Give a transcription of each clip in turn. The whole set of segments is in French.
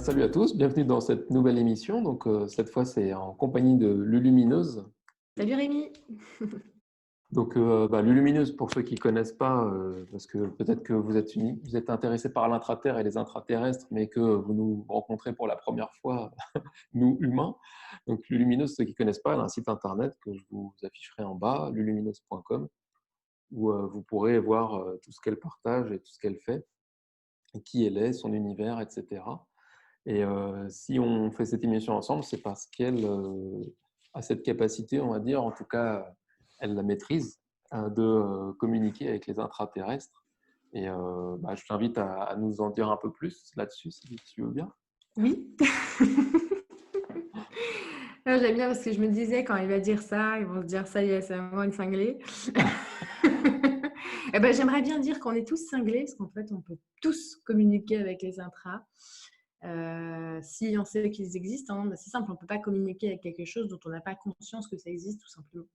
Salut à tous, bienvenue dans cette nouvelle émission. Cette fois, c'est en compagnie de Lulumineuse. Salut Rémi. Lulumineuse, pour ceux qui ne connaissent pas, parce que peut-être que vous êtes intéressé par l'intraterre et les intraterrestres, mais que vous nous rencontrez pour la première fois, nous humains. Donc, Lulumineuse, ceux qui ne connaissent pas, elle a un site internet que je vous afficherai en bas, lulumineuse.com, où vous pourrez voir tout ce qu'elle partage et tout ce qu'elle fait, et qui elle est, son univers, etc. Et si on fait cette émission ensemble, c'est parce qu'elle a cette capacité, on va dire, en tout cas, elle la maîtrise, de communiquer avec les intraterrestres. Et je t'invite à nous en dire un peu plus là-dessus, si tu veux bien. Oui. J'aime bien parce que je me disais, quand il va dire ça, ils vont se dire, ça y est, c'est vraiment une cinglée. Eh ben, j'aimerais bien dire qu'on est tous cinglés, parce qu'en fait, on peut tous communiquer avec les intras. Si on sait qu'ils existent, hein, c'est simple, on ne peut pas communiquer avec quelque chose dont on n'a pas conscience que ça existe, tout simplement.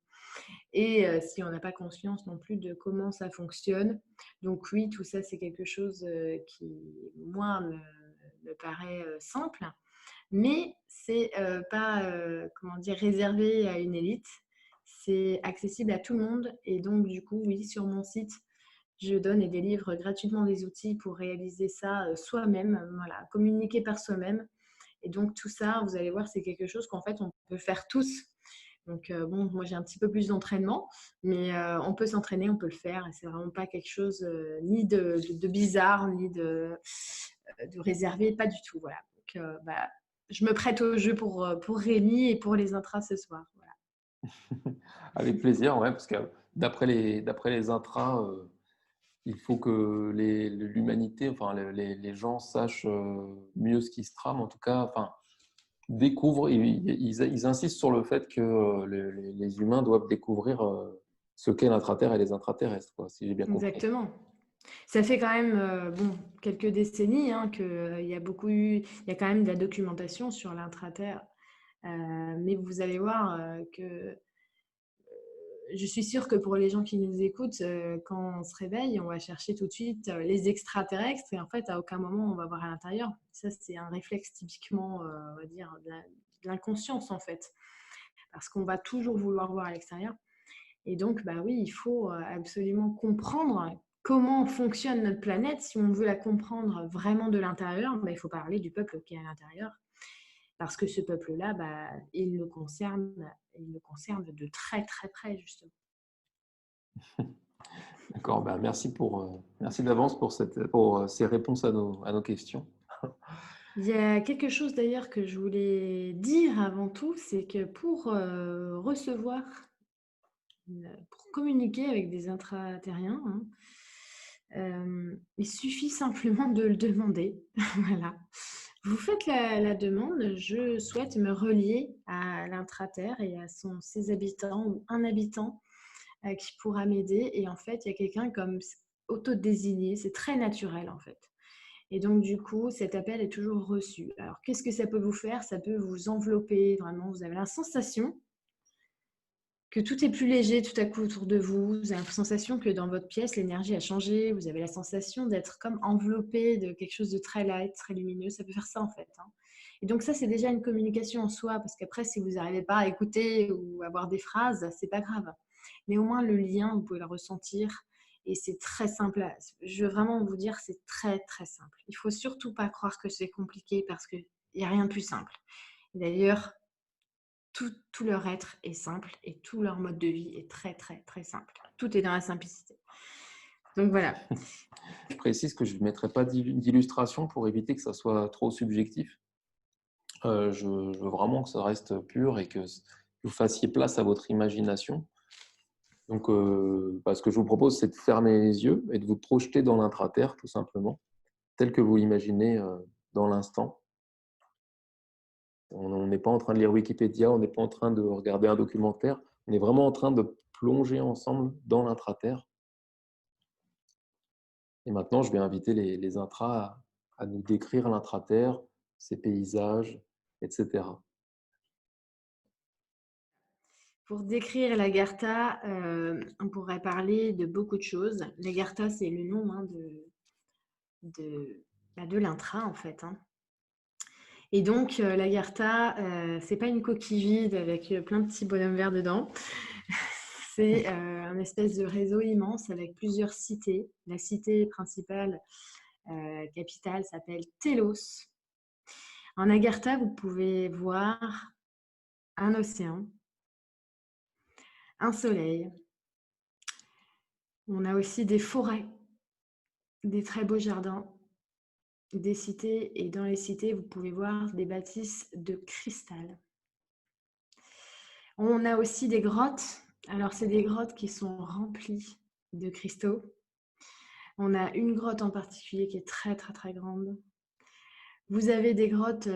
Et si on n'a pas conscience non plus de comment ça fonctionne. Donc oui, tout ça, c'est quelque chose qui, moi, me paraît simple. Mais c'est pas comment dire, réservé à une élite. C'est accessible à tout le monde. Et donc, du coup, oui, sur mon site, je donne et délivre gratuitement des outils pour réaliser ça soi-même, voilà, communiquer par soi-même. Et donc, tout ça, vous allez voir, c'est quelque chose qu'en fait, on peut faire tous. Donc, bon, moi, j'ai un petit peu plus d'entraînement, mais on peut s'entraîner, on peut le faire. Et c'est vraiment pas quelque chose ni de bizarre, ni de réservé, pas du tout. Voilà. Donc, je me prête au jeu pour Rémi et pour les intras ce soir. Voilà. Avec plaisir, ouais, parce que d'après les intras, il faut que l'humanité, enfin les gens sachent mieux ce qui se trame, en tout cas, enfin, découvrent, ils insistent sur le fait que les humains doivent découvrir ce qu'est l'intraterre et les intraterrestres, quoi, si j'ai bien compris. Exactement. Ça fait quand même bon, quelques décennies hein, qu'il y a il y a quand même de la documentation sur l'intraterre. Mais vous allez voir que je suis sûre que pour les gens qui nous écoutent, quand on se réveille, on va chercher tout de suite les extraterrestres et en fait, à aucun moment, on va voir à l'intérieur. Ça, c'est un réflexe typiquement, on va dire, de l'inconscience en fait, parce qu'on va toujours vouloir voir à l'extérieur. Et donc, bah oui, il faut absolument comprendre comment fonctionne notre planète. Si on veut la comprendre vraiment de l'intérieur, bah, il faut parler du peuple qui est à l'intérieur. Parce que ce peuple-là, bah, il le concerne de très très près, justement. D'accord, ben merci d'avance pour ces réponses à nos questions. Il y a quelque chose d'ailleurs que je voulais dire avant tout, c'est que pour recevoir, pour communiquer avec des intra-terriens, hein, il suffit simplement de le demander. Voilà. Vous faites la demande, je souhaite me relier à l'intra-terre et à ses habitants ou un habitant qui pourra m'aider. Et en fait, il y a quelqu'un comme auto-désigné, c'est très naturel en fait. Et donc, du coup, cet appel est toujours reçu. Alors, qu'est-ce que ça peut vous faire? Ça peut vous envelopper, vraiment. Vous avez la sensation que tout est plus léger tout à coup autour de vous. Vous avez la sensation que dans votre pièce, l'énergie a changé. Vous avez la sensation d'être comme enveloppé de quelque chose de très light, très lumineux. Ça peut faire ça, en fait. Hein. Et donc, ça, c'est déjà une communication en soi, parce qu'après, si vous n'arrivez pas à écouter ou à avoir des phrases, c'est pas grave. Mais au moins, le lien, vous pouvez le ressentir. Et c'est très simple. Je veux vraiment vous dire, c'est très, très simple. Il faut surtout pas croire que c'est compliqué parce qu'il n'y a rien de plus simple. D'ailleurs, tout leur être est simple et tout leur mode de vie est très, très, très simple. Tout est dans la simplicité. Donc voilà. Je précise que je ne mettrai pas d'illustration pour éviter que ça soit trop subjectif. Je veux vraiment que ça reste pur et que vous fassiez place à votre imagination. Donc, ce que je vous propose, c'est de fermer les yeux et de vous projeter dans l'intraterre, tout simplement, tel que vous l'imaginez dans l'instant. On n'est pas en train de lire Wikipédia, on n'est pas en train de regarder un documentaire, on est vraiment en train de plonger ensemble dans l'intraterre. Et maintenant, je vais inviter les intras à nous décrire l'intraterre, ses paysages, etc. Pour décrire l'Agartha, on pourrait parler de beaucoup de choses. L'Agartha, c'est le nom hein, de l'intra, en fait. Hein. Et donc, l'Agartha, c'est pas une coquille vide avec plein de petits bonhommes verts dedans. C'est un espèce de réseau immense avec plusieurs cités. La cité principale, capitale, s'appelle Telos. En Agartha, vous pouvez voir un océan, un soleil. On a aussi des forêts, des très beaux jardins, des cités. Et dans les cités, vous pouvez voir des bâtisses de cristal. On a aussi des grottes. Alors, c'est des grottes qui sont remplies de cristaux. On a une grotte en particulier qui est très, très, très grande. Vous avez des grottes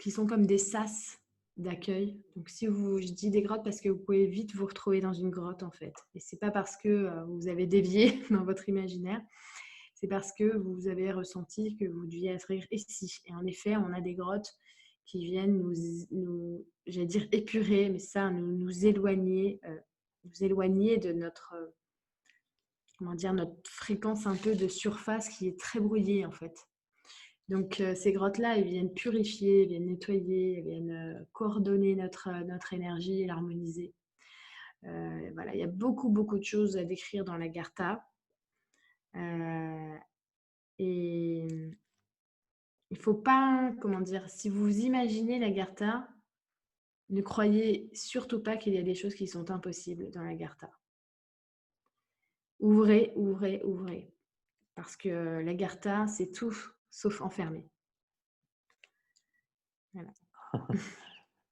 qui sont comme des sas d'accueil. Donc, je dis des grottes parce que vous pouvez vite vous retrouver dans une grotte, en fait. Et c'est pas parce que vous avez dévié dans votre imaginaire, c'est parce que vous avez ressenti que vous deviez être ici. Et en effet, on a des grottes qui viennent nous j'allais dire épurer, mais ça, nous éloigner de notre, comment dire, notre fréquence un peu de surface qui est très brouillée en fait. Donc ces grottes-là, elles viennent purifier, elles viennent nettoyer, elles viennent coordonner notre énergie et l'harmoniser. Voilà, il y a beaucoup, beaucoup de choses à décrire dans l'Agartha. Et il ne faut pas, comment dire, si vous imaginez l'Agartha, ne croyez surtout pas qu'il y a des choses qui sont impossibles dans l'Agartha. Ouvrez, ouvrez, ouvrez. Parce que l'Agartha, c'est tout sauf enfermé. Voilà.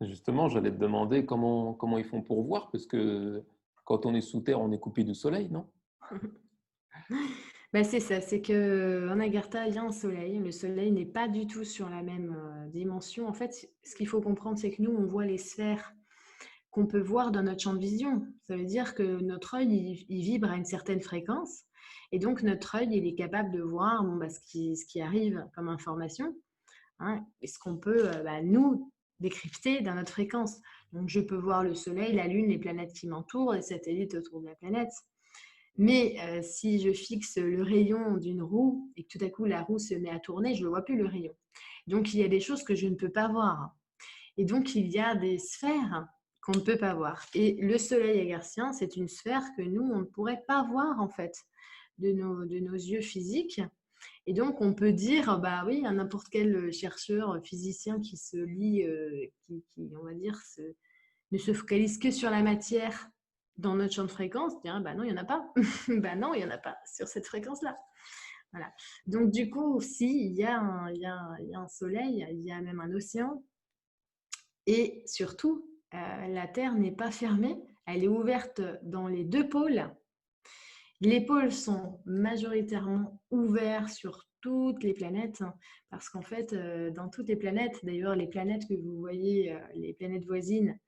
Justement, j'allais te demander comment ils font pour voir, parce que quand on est sous terre, on est coupé du soleil, non? Ben, c'est ça, c'est qu'en Agartha, il y a un soleil. Le soleil n'est pas du tout sur la même dimension. En fait, ce qu'il faut comprendre, c'est que nous, on voit les sphères qu'on peut voir dans notre champ de vision. Ça veut dire que notre œil, il vibre à une certaine fréquence. Et donc, notre œil, il est capable de voir ce qui arrive comme information, hein, et ce qu'on peut, nous, décrypter dans notre fréquence. Donc, je peux voir le soleil, la lune, les planètes qui m'entourent, les satellites autour de la planète. Mais si je fixe le rayon d'une roue et que tout à coup la roue se met à tourner, je ne vois plus le rayon. Donc il y a des choses que je ne peux pas voir. Et donc il y a des sphères qu'on ne peut pas voir. Et le soleil agarthien, c'est une sphère que nous, on ne pourrait pas voir en fait de nos yeux physiques. Et donc on peut dire, bah oui, à n'importe quel chercheur, physicien qui se lit, qui on va dire, ne se focalise que sur la matière dans notre champ de fréquence, bah non, il n'y en a pas. Bah non, il n'y en a pas sur cette fréquence-là. Voilà. Donc, du coup, si, il y a un soleil, il y a même un océan. Et surtout, la Terre n'est pas fermée. Elle est ouverte dans les deux pôles. Les pôles sont majoritairement ouverts sur toutes les planètes, parce qu'en fait, dans toutes les planètes, d'ailleurs, les planètes que vous voyez, les planètes voisines,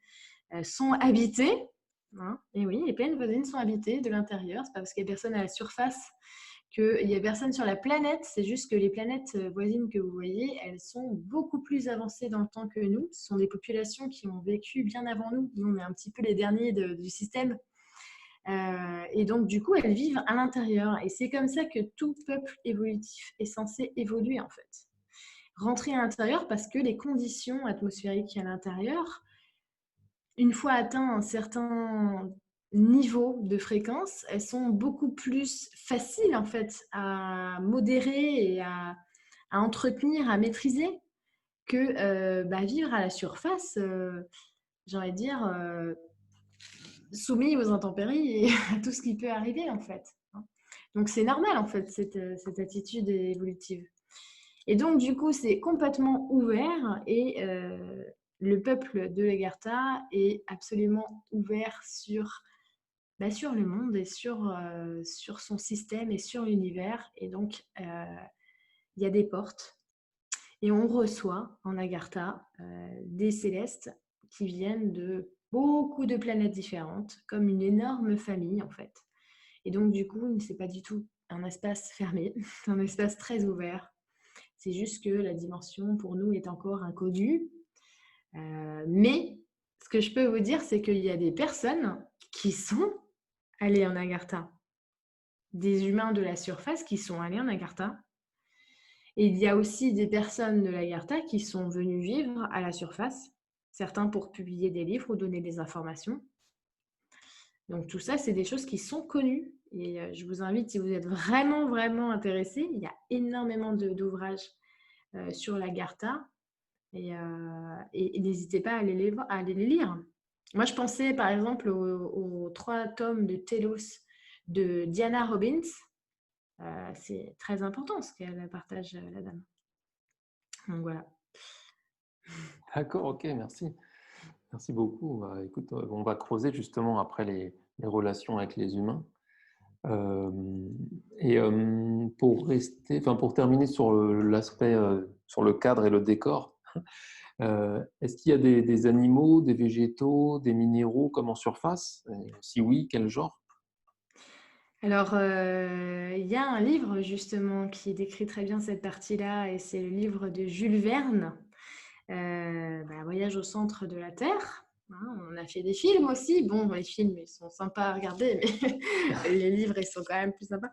sont habitées. Hein, et oui, les planètes voisines sont habitées de l'intérieur. C'est pas parce qu'il n'y a personne à la surface qu'il n'y a personne sur la planète. C'est juste que les planètes voisines que vous voyez, elles sont beaucoup plus avancées dans le temps que nous. Ce sont des populations qui ont vécu bien avant nous. Nous, on est un petit peu les derniers du système. Et donc, du coup, elles vivent à l'intérieur. Et c'est comme ça que tout peuple évolutif est censé évoluer, en fait. Rentrer à l'intérieur parce que les conditions atmosphériques à l'intérieur, une fois atteint un certain niveau de fréquence, elles sont beaucoup plus faciles en fait à modérer et à entretenir, à maîtriser que vivre à la surface, j'ai envie de dire, soumis aux intempéries et à tout ce qui peut arriver en fait. Donc c'est normal en fait cette attitude évolutive. Et donc du coup c'est complètement ouvert et le peuple de l'Agartha est absolument ouvert sur le monde et sur son système et sur l'univers. Et donc, il y a des portes. Et on reçoit en Agartha des célestes qui viennent de beaucoup de planètes différentes, comme une énorme famille en fait. Et donc, du coup, ce n'est pas du tout un espace fermé, c'est un espace très ouvert. C'est juste que la dimension pour nous est encore inconnue. Mais ce que je peux vous dire, c'est qu'il y a des personnes qui sont allées en Agartha. Des humains de la surface qui sont allés en Agartha Et il y a aussi des personnes de l'Agartha qui sont venues vivre à la surface, certains pour publier des livres ou donner des informations. Donc tout ça, c'est des choses qui sont connues. Et je vous invite, si vous êtes vraiment, vraiment intéressé, il y a énormément d'ouvrages sur l'Agartha. Et n'hésitez pas à aller les lire. Moi, je pensais par exemple aux 3 tomes de Telos de Diana Robbins. C'est très important ce qu'elle partage, la dame. Donc voilà. D'accord, ok, merci. Merci beaucoup. Bah, écoute, on va creuser justement après les relations avec les humains. Euh, pour terminer sur l'aspect, sur le cadre et le décor, est-ce qu'il y a des animaux, des végétaux, des minéraux comme en surface? Si oui, quel genre? Alors, il y a un livre justement qui décrit très bien cette partie-là, et c'est le livre de Jules Verne, Voyage au centre de la Terre. Hein, on a fait des films aussi. Bon, les films, ils sont sympas à regarder, mais les livres, ils sont quand même plus sympas.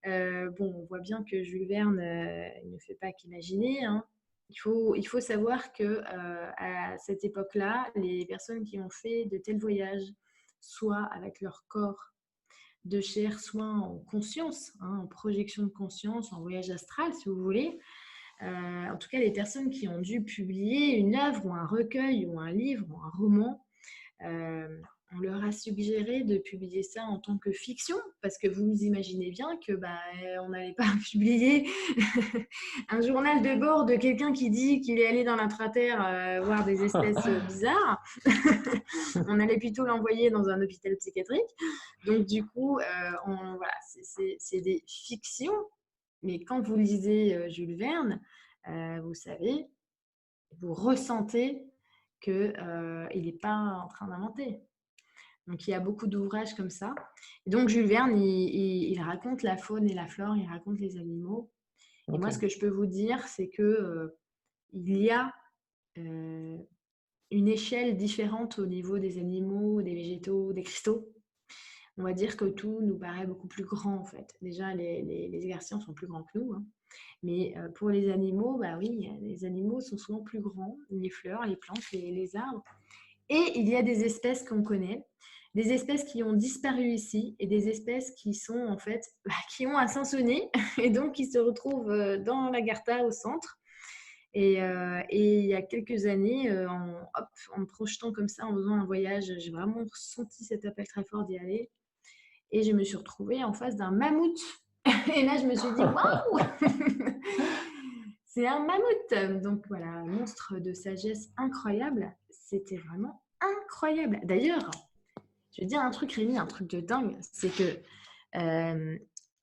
Bon, on voit bien que Jules Verne, il ne fait pas qu'imaginer, hein. Il faut savoir que à cette époque-là, les personnes qui ont fait de tels voyages, soit avec leur corps de chair, soit en conscience, hein, en projection de conscience, en voyage astral, si vous voulez. En tout cas, les personnes qui ont dû publier une œuvre ou un recueil ou un livre ou un roman, on leur a suggéré de publier ça en tant que fiction, parce que vous imaginez bien que on n'allait pas publier un journal de bord de quelqu'un qui dit qu'il est allé dans l'intraterre voir des espèces bizarres. On allait plutôt l'envoyer dans un hôpital psychiatrique. Donc du coup, voilà, c'est des fictions. Mais quand vous lisez Jules Verne, vous savez, vous ressentez qu'il n'est pas en train d'inventer. Donc, il y a beaucoup d'ouvrages comme ça. Et donc, Jules Verne, il raconte la faune et la flore, il raconte les animaux. Et moi, Ok. ce que je peux vous dire, c'est que il y a une échelle différente au niveau des animaux, des végétaux, des cristaux. On va dire que tout nous paraît beaucoup plus grand, en fait. Déjà, les garciens sont plus grands que nous, hein. Mais pour les animaux, oui, les animaux sont souvent plus grands, les fleurs, les plantes, les arbres. Et il y a des espèces qu'on connaît, des espèces qui ont disparu ici et des espèces qui sont en fait, qui ont un Sansonnet et donc qui se retrouvent dans l'Agartha au centre. Et il y a quelques années, en me projetant comme ça, en faisant un voyage, j'ai vraiment ressenti cet appel très fort d'y aller. Et je me suis retrouvée en face d'un mammouth. Et là, je me suis dit, waouh. C'est un mammouth. Donc voilà, un monstre de sagesse incroyable. C'était vraiment incroyable. D'ailleurs, je vais dire un truc, Rémi, un truc de dingue. C'est que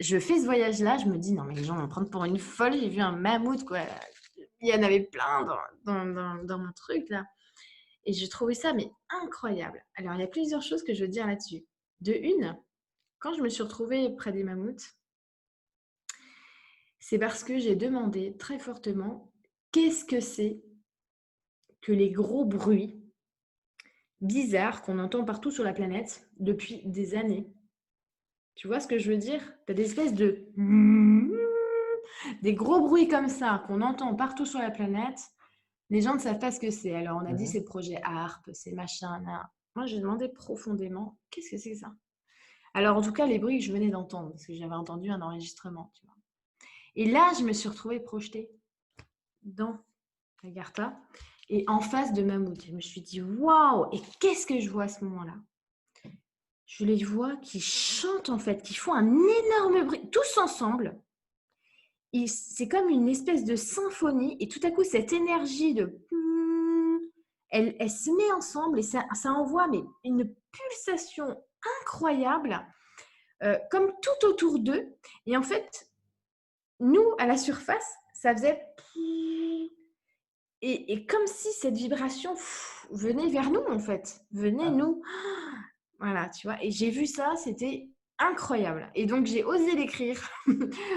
je fais ce voyage-là, je me dis, non, mais les gens vont me prendre pour une folle. J'ai vu un mammouth, quoi. Il y en avait plein dans mon truc, là. Et j'ai trouvé ça, mais incroyable. Alors, il y a plusieurs choses que je veux dire là-dessus. De une, quand je me suis retrouvée près des mammouths, c'est parce que j'ai demandé très fortement qu'est-ce que c'est que les gros bruits bizarres qu'on entend partout sur la planète depuis des années. Tu vois ce que je veux dire? Tu as des espèces de... des gros bruits comme ça qu'on entend partout sur la planète. Les gens ne savent pas ce que c'est. Alors on a dit c'est le projet HARP, c'est machin. Là. Moi j'ai demandé profondément qu'est-ce que c'est que ça? Alors en tout cas les bruits que je venais d'entendre, parce que j'avais entendu un enregistrement. Tu vois. Et là je me suis retrouvée projetée dans l'Agartha et en face de mammouth. Je me suis dit waouh! Et qu'est-ce que je vois à ce moment-là? Je les vois qui chantent en fait, qui font un énorme bruit, tous ensemble. C'est comme une espèce de symphonie et tout à coup cette énergie de elle se met ensemble et ça envoie mais une pulsation incroyable comme tout autour d'eux. Et en fait, nous à la surface, ça faisait et comme si cette vibration venait vers nous en fait, venait nous. Voilà, tu vois. Et j'ai vu ça, c'était incroyable. Et donc, j'ai osé l'écrire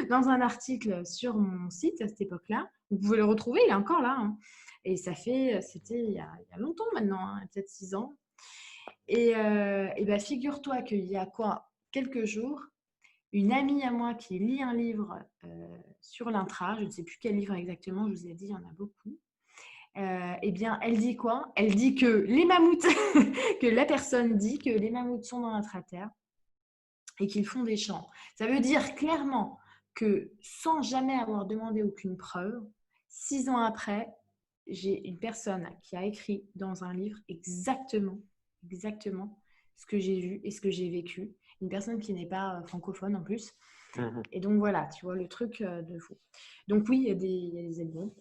dans un article sur mon site à cette époque-là. Vous pouvez le retrouver, il est encore là, hein. Et c'était il y a longtemps maintenant, hein, peut-être 6 ans. Et figure-toi qu'il y a quoi, quelques jours, une amie à moi qui lit un livre sur l'intra, je ne sais plus quel livre exactement, je vous ai dit, il y en a beaucoup. Eh bien, elle dit quoi? Elle dit que les mammouths, que la personne dit que les mammouths sont dans l'intra-terre et qu'ils font des chants. Ça veut dire clairement que sans jamais avoir demandé aucune preuve, 6 ans après, j'ai une personne qui a écrit dans un livre exactement ce que j'ai vu et ce que j'ai vécu. Une personne qui n'est pas francophone en plus. Mhm. Et donc voilà, tu vois le truc de fou. Donc oui, il y a des exemples.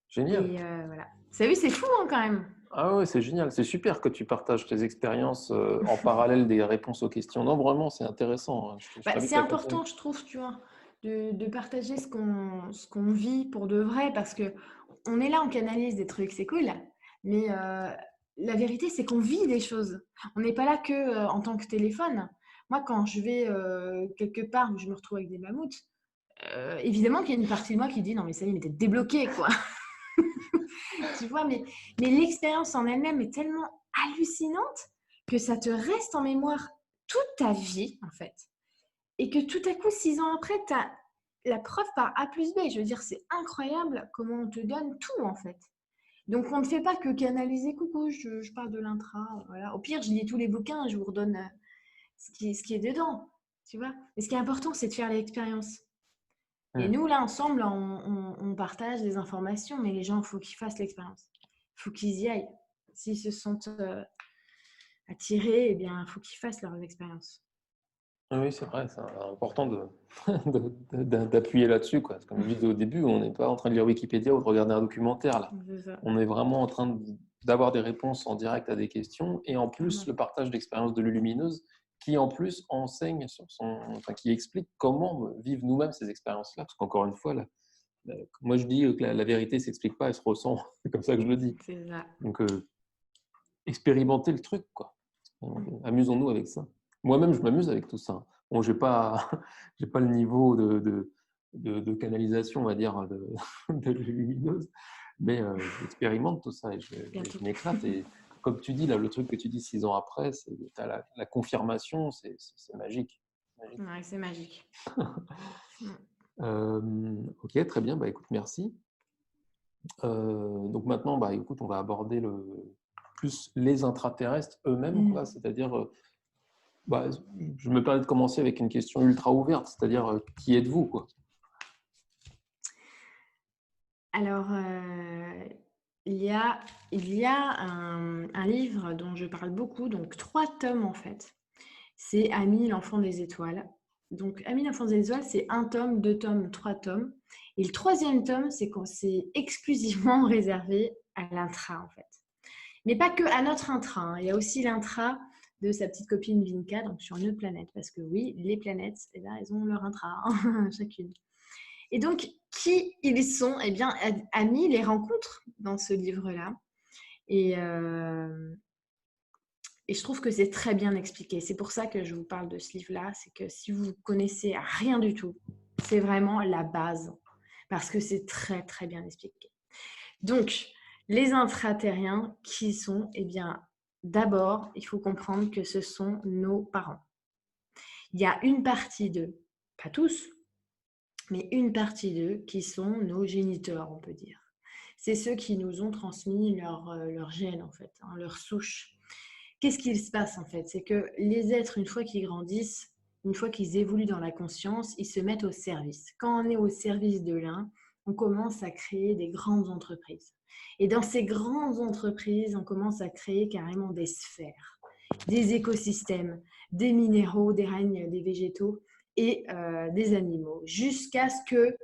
Génial. Et voilà. Vous savez, c'est fou hein, quand même. Ah ouais, c'est génial. C'est super que tu partages tes expériences en parallèle des réponses aux questions. Non, vraiment, c'est intéressant, hein. Je Bah, c'est t'invite à continuer. important, je trouve, tu vois, de partager ce qu'on vit pour de vrai, parce que on est là, on canalise des trucs, c'est cool, mais la vérité, c'est qu'on vit des choses. On n'est pas là que en tant que téléphone. Moi, quand je vais quelque part où je me retrouve avec des mammouths, évidemment qu'il y a une partie de moi qui dit non, mais ça y est, mais t'es débloqué, quoi. Tu vois, mais l'expérience en elle-même est tellement hallucinante que ça te reste en mémoire toute ta vie, en fait. Et que tout à coup, 6 ans après, tu as la preuve par A plus B. Je veux dire, c'est incroyable comment on te donne tout, en fait. Donc, on ne fait pas que canaliser. Coucou, je parle de l'intra. Voilà. Au pire, je lis tous les bouquins, je vous redonne ce qui est dedans. Tu vois. Mais ce qui est important, c'est de faire l'expérience. Et Hmm. nous, là, ensemble, on partage des informations, mais les gens, il faut qu'ils fassent l'expérience. Il faut qu'ils y aillent. S'ils se sentent attirés, eh bien, il faut qu'ils fassent leurs expériences. Ah oui, c'est vrai, c'est important d'appuyer là-dessus, quoi. Comme je disais au début, on n'est pas en train de lire Wikipédia ou de regarder un documentaire, là. C'est ça, On est vraiment en train d'avoir des réponses en direct à des questions et en plus clairement. le partage d'expériences de Lulumineuse qui en plus enseigne enfin, qui explique comment vivre nous-mêmes ces expériences-là. Parce qu'encore une fois, là, moi je dis que la vérité s'explique pas, elle se ressent. C'est comme ça que je le dis. C'est ça. Donc expérimenter le truc, quoi. Amusons-nous avec ça. Moi-même, je m'amuse avec tout ça. Bon, j'ai pas, j'ai pas le niveau de canalisation, on va dire, de lumineuse, mais j'expérimente tout ça et Bientôt. je m'éclate. Et comme tu dis, là, le truc que tu dis 6 ans après, c'est la confirmation, c'est magique. Magique. Ouais, c'est magique. Ok, très bien. Bah, écoute, merci. Donc maintenant, bah, écoute, on va aborder plus les intraterrestres eux-mêmes, quoi. C'est-à-dire, bah, je me permets de commencer avec une question ultra ouverte, c'est-à-dire, qui êtes-vous, quoi? Alors, il y a un livre dont je parle beaucoup, donc 3 tomes en fait. C'est Ami, l'enfant des étoiles. Donc, Ami, l'enfant des étoiles, c'est 1 tome, 2 tomes, 3 tomes. Et le 3e tome, c'est exclusivement réservé à l'intra en fait. Mais pas que à notre intra, hein. Il y a aussi l'intra de sa petite copine Vinka, donc sur une autre planète. Parce que oui, les planètes, eh bien, elles ont leur intra, hein, chacune. Et donc, qui ils sont? Eh bien, Ami les rencontre dans ce livre-là. Et, euh, et je trouve que c'est très bien expliqué. C'est pour ça que je vous parle de ce livre-là. C'est que si vous connaissez rien du tout, c'est vraiment la base. Parce que c'est très, très bien expliqué. Donc, les intraterriens, qui sont? Eh bien, d'abord, il faut comprendre que ce sont nos parents. Il y a une partie d'eux, pas tous, mais une partie d'eux qui sont nos géniteurs, on peut dire. C'est ceux qui nous ont transmis leur gène, en fait, hein, leur souche. Qu'est-ce qu'il se passe, en fait? C'est que les êtres, une fois qu'ils grandissent, une fois qu'ils évoluent dans la conscience, ils se mettent au service. Quand on est au service de l'un, on commence à créer des grandes entreprises. Et dans ces grandes entreprises, on commence à créer carrément des sphères, des écosystèmes, des minéraux, des règnes, des végétaux et des animaux, jusqu'à ce que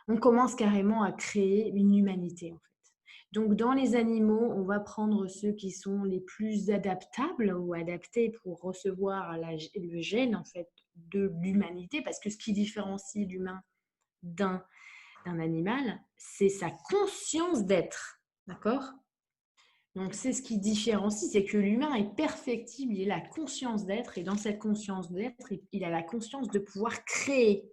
on commence carrément à créer une humanité en fait. Donc dans les animaux, on va prendre ceux qui sont les plus adaptables ou adaptés pour recevoir le gène en fait de l'humanité, parce que ce qui différencie l'humain d'un animal, c'est sa conscience d'être, d'accord? Donc c'est ce qui différencie, c'est que l'humain est perfectible, il a la conscience d'être, et dans cette conscience d'être, il a la conscience de pouvoir créer.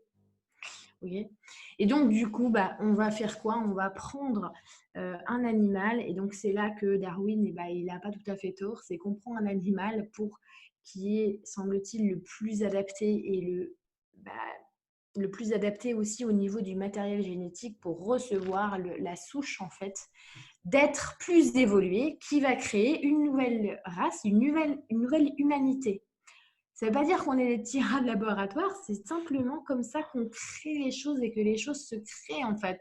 Okay. Et donc, du coup, bah, on va faire quoi? On va prendre un animal. Et donc, c'est là que Darwin, il n'a pas tout à fait tort. C'est qu'on prend un animal pour qui est, semble-t-il, le plus adapté et le plus adapté aussi au niveau du matériel génétique pour recevoir la souche, en fait, d'être plus évoluée, qui va créer une nouvelle race, une nouvelle humanité. Ça ne veut pas dire qu'on est des petits rats de laboratoire, c'est simplement comme ça qu'on crée les choses et que les choses se créent, en fait.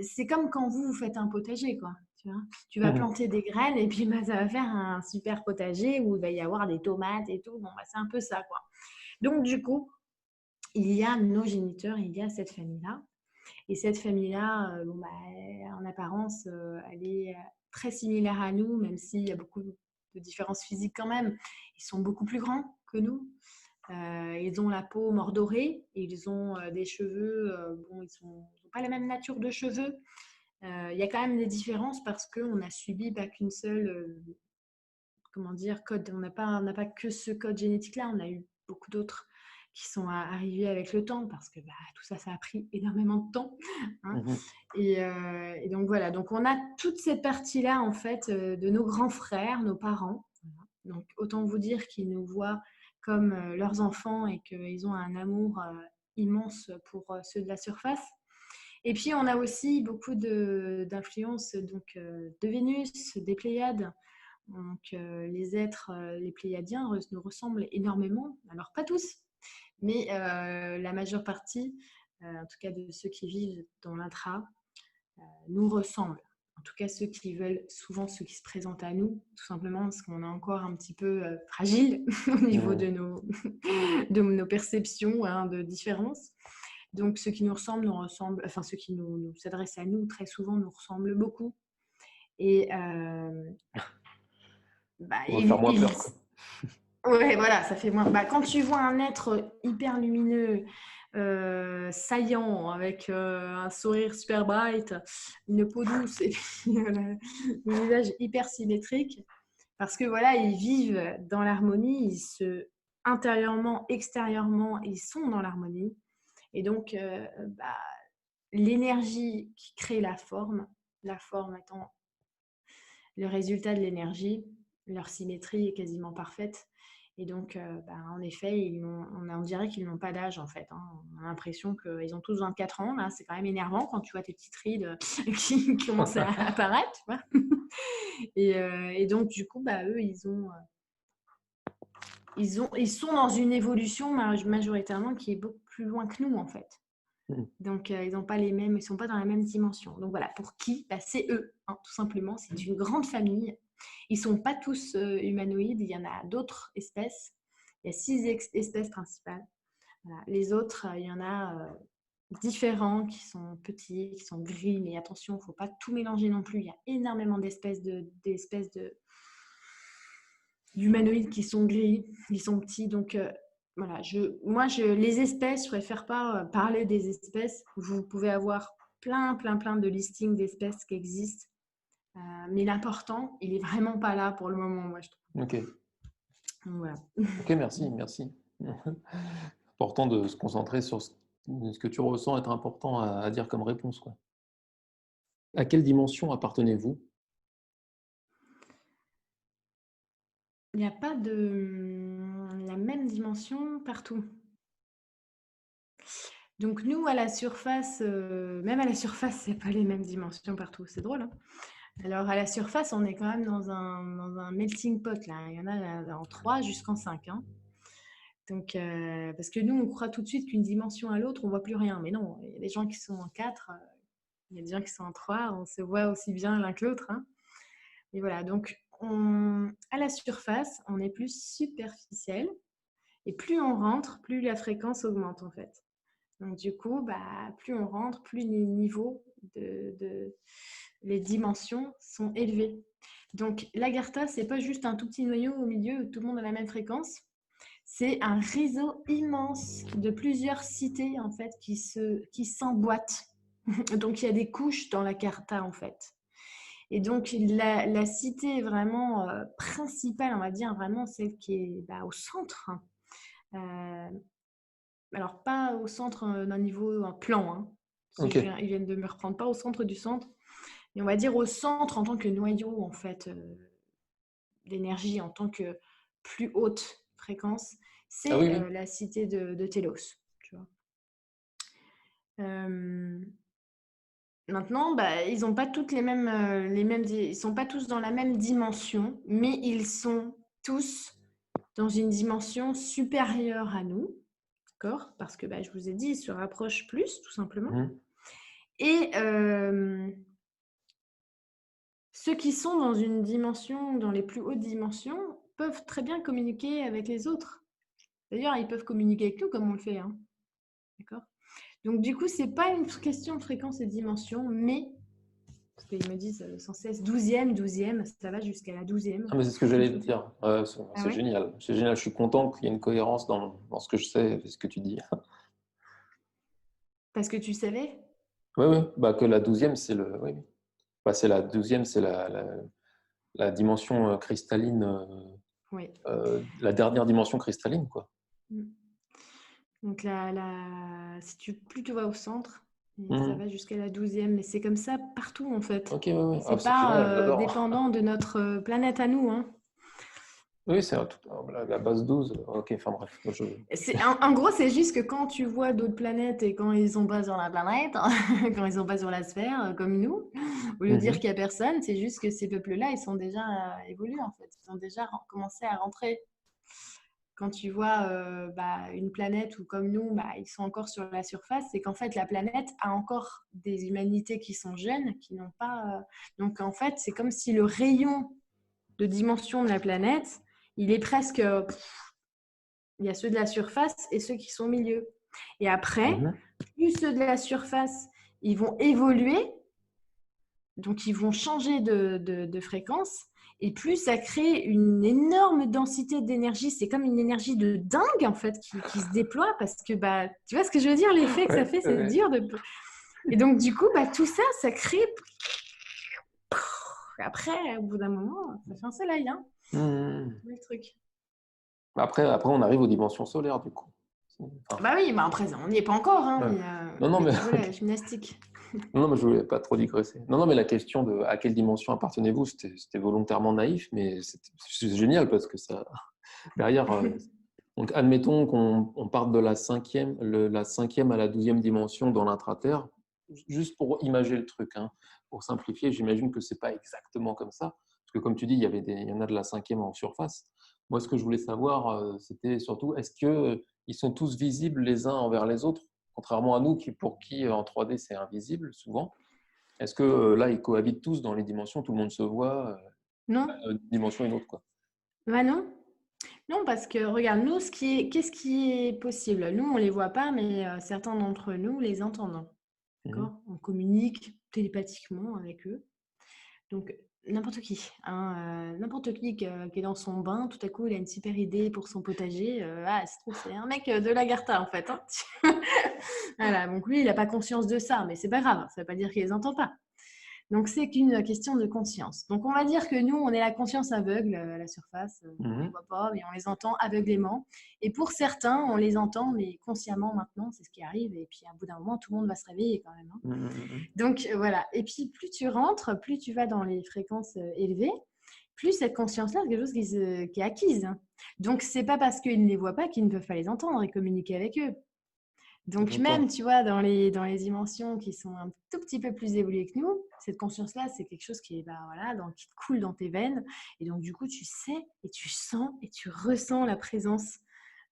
C'est comme quand vous faites un potager, quoi. Tu vas Mhm. planter des graines et puis ça va faire un super potager où il va y avoir des tomates et tout. Bon, c'est un peu ça, quoi. Donc, du coup, il y a nos géniteurs, il y a cette famille-là. Et cette famille-là, en apparence, elle est très similaire à nous, même s'il y a beaucoup de différences physiques quand même. Ils sont beaucoup plus grands que nous. Ils ont la peau mordorée, ils ont des cheveux, ils n'ont pas la même nature de cheveux. Il y a quand même des différences parce qu'on a subi pas qu'une seule, code. On n'a pas que ce code génétique-là, on a eu beaucoup d'autres qui sont arrivés avec le temps parce que tout ça, ça a pris énormément de temps. Hein. Mhm. Et donc voilà, donc on a toute cette partie-là en fait de nos grands frères, nos parents. Voilà. Donc autant vous dire qu'ils nous voient comme leurs enfants et qu'ils ont un amour immense pour ceux de la surface. Et puis on a aussi beaucoup d'influences de Vénus, des Pléiades. Donc les êtres, les Pléiadiens nous ressemblent énormément. Alors pas tous, mais la majeure partie, en tout cas de ceux qui vivent dans l'intra, nous ressemblent. En tout cas, ceux qui veulent, souvent ceux qui se présentent à nous, tout simplement parce qu'on est encore un petit peu fragile au niveau Mhm. de nos perceptions hein, de différence. Donc, ceux qui nous ressemblent, enfin, ceux qui nous s'adressent à nous, très souvent, nous ressemblent beaucoup. Et, On va faire moins ils, peur, quoi. ouais, voilà, ça fait moins. Quand tu vois un être hyper lumineux, saillant, avec un sourire super bright, une peau douce et puis le visage hyper symétrique, parce que voilà, ils vivent dans l'harmonie, intérieurement, extérieurement, ils sont dans l'harmonie. Et donc, l'énergie qui crée la forme étant le résultat de l'énergie, leur symétrie est quasiment parfaite. Et donc, en effet, on dirait qu'ils n'ont pas d'âge, en fait. Hein. On a l'impression qu'ils ont tous 24 ans. Là. C'est quand même énervant quand tu vois tes petites rides qui commencent à apparaître. Tu vois et donc, du coup, eux, ils sont dans une évolution majoritairement qui est beaucoup plus loin que nous, en fait. Mhm. Donc, ils n'ont pas les mêmes, ils sont pas dans la même dimension. Donc voilà, pour qui c'est eux, hein, tout simplement. C'est une grande famille. Ils sont pas tous humanoïdes. Il y en a d'autres espèces. Il y a 6 espèces principales. Voilà. Les autres, il y en a différents qui sont petits, qui sont gris. Mais attention, il ne faut pas tout mélanger non plus. Il y a énormément d'humanoïdes qui sont gris, qui sont petits. Donc voilà, les espèces, je préfère pas parler des espèces. Vous pouvez avoir plein de listings d'espèces qui existent. Mais l'important, il est vraiment pas là pour le moment, moi, je trouve. Ok, Donc, voilà. ok, merci, merci. Important de se concentrer sur ce que tu ressens être important à dire comme réponse, quoi. À quelle dimension appartenez-vous? Il n'y a pas la même dimension partout. Donc nous, à la surface, même à la surface, c'est pas les mêmes dimensions partout. C'est drôle, hein. Alors à la surface, on est quand même dans un melting pot là. Il y en a en 3 jusqu'en 5. Hein. Donc, parce que nous, on croit tout de suite qu'une dimension à l'autre, on voit plus rien. Mais non, il y a des gens qui sont en 4, il y a des gens qui sont en 3, on se voit aussi bien l'un que l'autre. Hein. Et voilà, donc à la surface, on est plus superficiel. Et plus on rentre, plus la fréquence augmente en fait. Donc du coup, plus on rentre, plus les niveaux les dimensions sont élevées. Donc l'Agartha, c'est pas juste un tout petit noyau au milieu où tout le monde a la même fréquence. C'est un réseau immense de plusieurs cités en fait qui s'emboîtent. Donc il y a des couches dans la Carta en fait. Et donc la cité vraiment principale, on va dire vraiment celle qui est au centre. Alors pas au centre d'un niveau un plan. Hein. Ok, Ils viennent de me reprendre pas au centre du centre, mais on va dire au centre en tant que noyau en fait d'énergie, en tant que plus haute fréquence, ah oui, c'est oui, la cité de Télos. Euh, Maintenant, bah, ils ont pas toutes ils sont pas tous dans la même dimension, mais ils sont tous dans une dimension supérieure à nous, d'accord? Parce que bah, je vous ai dit, ils se rapprochent plus, tout simplement. Mhm. Et ceux qui sont dans une dimension, dans les plus hautes dimensions, peuvent très bien communiquer avec les autres. D'ailleurs, ils peuvent communiquer avec nous comme on le fait, hein, d'accord? Donc du coup, c'est pas une question de fréquence et de dimension, mais parce qu'ils me disent sans cesse 12e, ça va jusqu'à la 12e. Ah, mais c'est ce que j'allais te dire. Ah C'est ouais? génial. C'est génial. Je suis content qu'il y ait une cohérence dans ce que je sais et ce que tu dis. Parce que tu savais? Oui, oui. Bah, que la 12e, c'est le. Oui, oui. Bah, c'est la 12e, c'est la dimension cristalline, Oui. la dernière dimension cristalline, quoi. Mm. Donc plus tu vas au centre, et ça Mhm. va jusqu'à la 12e, mais c'est comme ça partout en fait. Ok, oui, oui. Ah, C'est c'est pas génial, j'adore. dépendant de notre planète à nous, hein. Oui, c'est la base 12. Ok, enfin bref. En gros, c'est juste que quand tu vois d'autres planètes et quand ils sont pas sur la planète, quand ils sont pas sur la sphère comme nous, au lieu de dire Mhm. qu'il y a personne, c'est juste que ces peuples-là, ils sont déjà évolués en fait. Ils ont déjà commencé à rentrer. Quand tu vois bah, une planète ou comme nous, bah, ils sont encore sur la surface, c'est qu'en fait la planète a encore des humanités qui sont jeunes, qui n'ont pas. Donc en fait, c'est comme si le rayon de dimension de la planète, il est presque. Il y a ceux de la surface et ceux qui sont au milieu. Et après, Mhm. plus ceux de la surface, ils vont évoluer, donc ils vont changer de fréquence, et plus ça crée une énorme densité d'énergie. C'est comme une énergie de dingue, en fait, qui se déploie, parce que, bah, tu vois ce que je veux dire, l'effet que ça Ouais, fait, c'est ouais. dur de... Et donc, du coup, bah, tout ça, ça crée... Après, au bout d'un moment, ça fait un soleil, hein, Mhm. le truc. Après, on arrive aux dimensions solaires, du coup. Enfin, Bah oui, bah après, on n'y est pas encore, hein, ouais. Non, non, mais mais voilà, la gymnastique. non, non, mais je voulais pas trop digresser. Non, non, mais la question de à quelle dimension appartenez-vous, c'était volontairement naïf, mais c'est génial parce que ça, derrière, donc admettons qu'on parte de la cinquième à la 12e dimension dans l'intraterre, juste pour imager le truc, hein, pour simplifier, j'imagine que c'est pas exactement comme ça, parce que comme tu dis, il y en a de la cinquième en surface. Moi, ce que je voulais savoir, c'était surtout, est-ce que ils sont tous visibles les uns envers les autres, contrairement à nous, pour qui en 3D c'est invisible souvent. Est-ce que là, ils cohabitent tous dans les dimensions, tout le monde se voit, Non? d'une dimension à une autre, quoi. Bah non. Non, parce que regarde, nous, qu'est-ce qui est possible? Nous, on les voit pas, mais certains d'entre nous les entendent. Mhm. D'accord? On communique télépathiquement avec eux. Donc, n'importe qui, hein, n'importe qui est dans son bain, tout à coup, il a une super idée pour son potager. Ah, se trouve, c'est un mec de l'Agartha, en fait, hein. Voilà, donc lui, il n'a pas conscience de ça, mais c'est pas grave, ça ne veut pas dire qu'il les entend pas. Donc, c'est qu'une question de conscience. Donc, on va dire que nous, on est la conscience aveugle à la surface. On ne les Mhm. voit pas, mais on les entend aveuglément. Et pour certains, on les entend, mais consciemment maintenant, c'est ce qui arrive. Et puis, à bout d'un moment, tout le monde va se réveiller quand même, hein. Mhm. Mhm. Donc, voilà. Et puis, plus tu rentres, plus tu vas dans les fréquences élevées, plus cette conscience-là, c'est quelque chose qui est acquise. Donc, c'est pas parce qu'ils ne les voient pas qu'ils ne peuvent pas les entendre et communiquer avec eux. Donc même, J'entends. tu vois, dans les dimensions qui sont un tout petit peu plus évoluées que nous, cette conscience-là, c'est quelque chose qui est, bah, voilà, qui te coule dans tes veines. Et donc, du coup, tu sais et tu sens et tu ressens la présence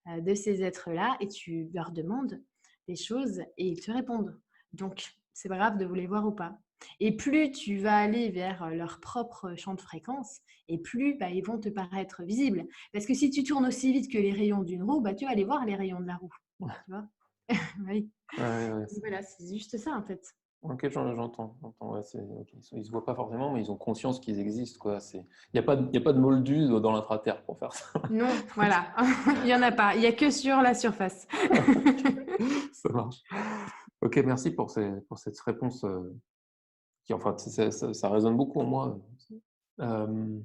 de ces êtres-là et tu leur demandes des choses et ils te répondent. Donc, c'est pas grave de vous les voir ou pas. Et plus tu vas aller vers leur propre champ de fréquence, et plus bah, ils vont te paraître visibles. Parce que si tu tournes aussi vite que les rayons d'une roue, bah, tu vas aller voir les rayons de la roue. Tu vois. Oui. Ouais, ouais, Voilà, c'est juste ça en fait. ok, j'entends. Ouais, ok. Ils se voient pas forcément, mais ils ont conscience qu'ils existent, quoi. Il y a pas de moldu dans l'intraterre pour faire ça. Non, voilà, il n'y en a pas, il n'y a que sur la surface. Ça marche. Ok, merci pour cette réponse qui, enfin, ça résonne beaucoup en moi. Euh,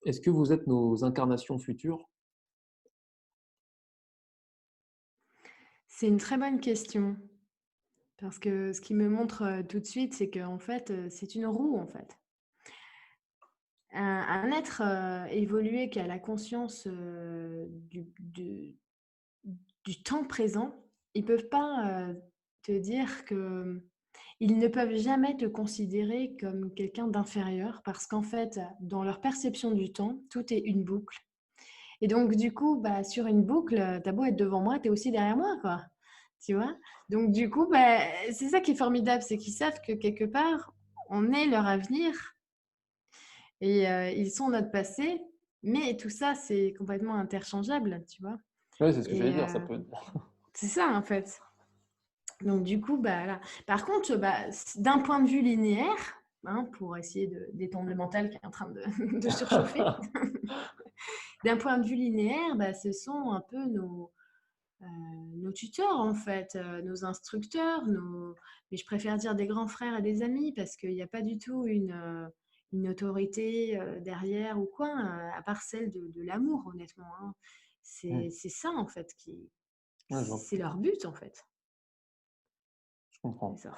Est-ce que vous êtes nos incarnations futures? C'est une très bonne question, parce que ce qui me montre tout de suite, c'est qu'en fait, c'est une roue en fait. Un être évolué qui a la conscience du temps présent, ils peuvent pas. te dire que ils ne peuvent jamais te considérer comme quelqu'un d'inférieur parce qu'en fait, dans leur perception du temps, tout est une boucle. Et donc, du coup, bah, sur une boucle, t'as beau être devant moi, t'es aussi derrière moi, quoi. Tu vois? Donc, du coup, bah, c'est ça qui est formidable, c'est qu'ils savent que quelque part, on est leur avenir et ils sont notre passé, mais tout ça, c'est complètement interchangeable, tu vois? Ouais, c'est ce que j'allais Et dire. Ça peut. c'est ça, en fait. Donc, du coup, bah, là. Par contre, bah, d'un point de vue linéaire, hein, pour essayer d'étendre le mental qui est en train de, de surchauffer, d'un point de vue linéaire, bah, ce sont un peu nos tuteurs, en fait, nos instructeurs, mais je préfère dire des grands frères et des amis parce qu'il n'y a pas du tout une autorité derrière ou quoi, à part celle de l'amour, honnêtement. Hein. Hmm. C'est ça, en fait, Ouais, c'est leur but, en fait. je C'est comprends. ça.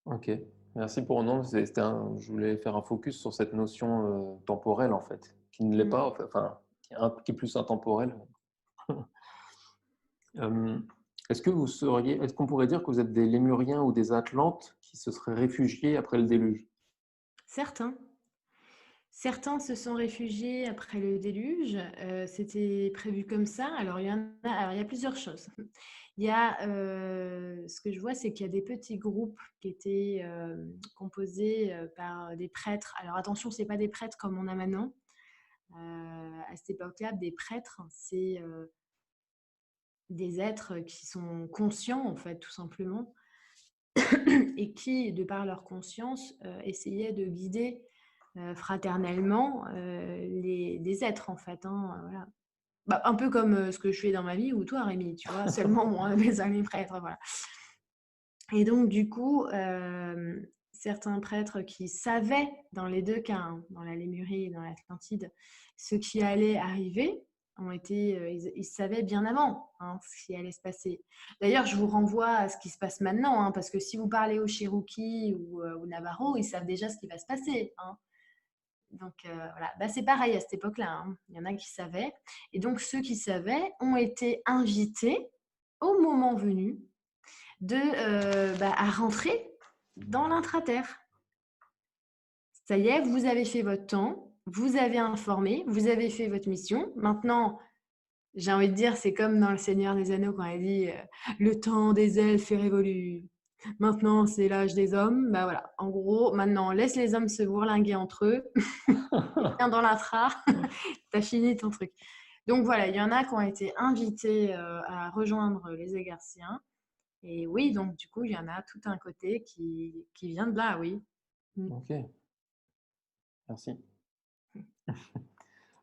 Ok, merci pour non. Je voulais faire un focus sur cette notion temporelle en fait, qui ne l'est Mm. pas, enfin, qui est plus intemporelle. Euh, est-ce qu'on pourrait dire que vous êtes des Lémuriens ou des Atlantes qui se seraient réfugiés après le déluge? Certains. Certains se sont réfugiés après le déluge. C'était prévu comme ça. Alors, il y a plusieurs choses. Il y a, ce que je vois, c'est qu'il y a des petits groupes qui étaient composés par des prêtres. Alors attention, ce n'est pas des prêtres comme on a maintenant. À cette époque-là, des prêtres, c'est des êtres qui sont conscients, en fait, tout simplement, et qui, de par leur conscience, essayaient de guider fraternellement des êtres, en fait. Hein, voilà. Bah, un peu comme ce que je fais dans ma vie ou toi, Rémi, tu vois, seulement moi, on appelle ça les prêtres, voilà. Et donc, du coup, certains prêtres qui savaient, dans les deux cas, hein, dans la Lémurie et dans l'Atlantide, ce qui allait arriver, ils savaient bien avant hein, ce qui allait se passer. D'ailleurs, je vous renvoie à ce qui se passe maintenant, hein, parce que si vous parlez aux Cherokees ou aux Navajo, ils savent déjà ce qui va se passer. Hein. Donc voilà, bah, c'est pareil à cette époque-là. Hein. Il y en a qui savaient. Et donc, ceux qui savaient ont été invités au moment venu à rentrer dans l'intraterre. Ça y est, vous avez fait votre temps, vous avez informé, vous avez fait votre mission. Maintenant, j'ai envie de dire, c'est comme dans Le Seigneur des Anneaux quand il dit le temps des elfes est révolu. Maintenant, c'est l'âge des hommes. Bah voilà, en gros, maintenant, laisse les hommes se bourlinguer entre eux. Viens dans l'intra, t'as fini ton truc. Donc voilà, il y en a qui ont été invités à rejoindre les Égarciens. Et oui, donc du coup, il y en a tout un côté qui vient de là, oui. Mm. Ok, merci.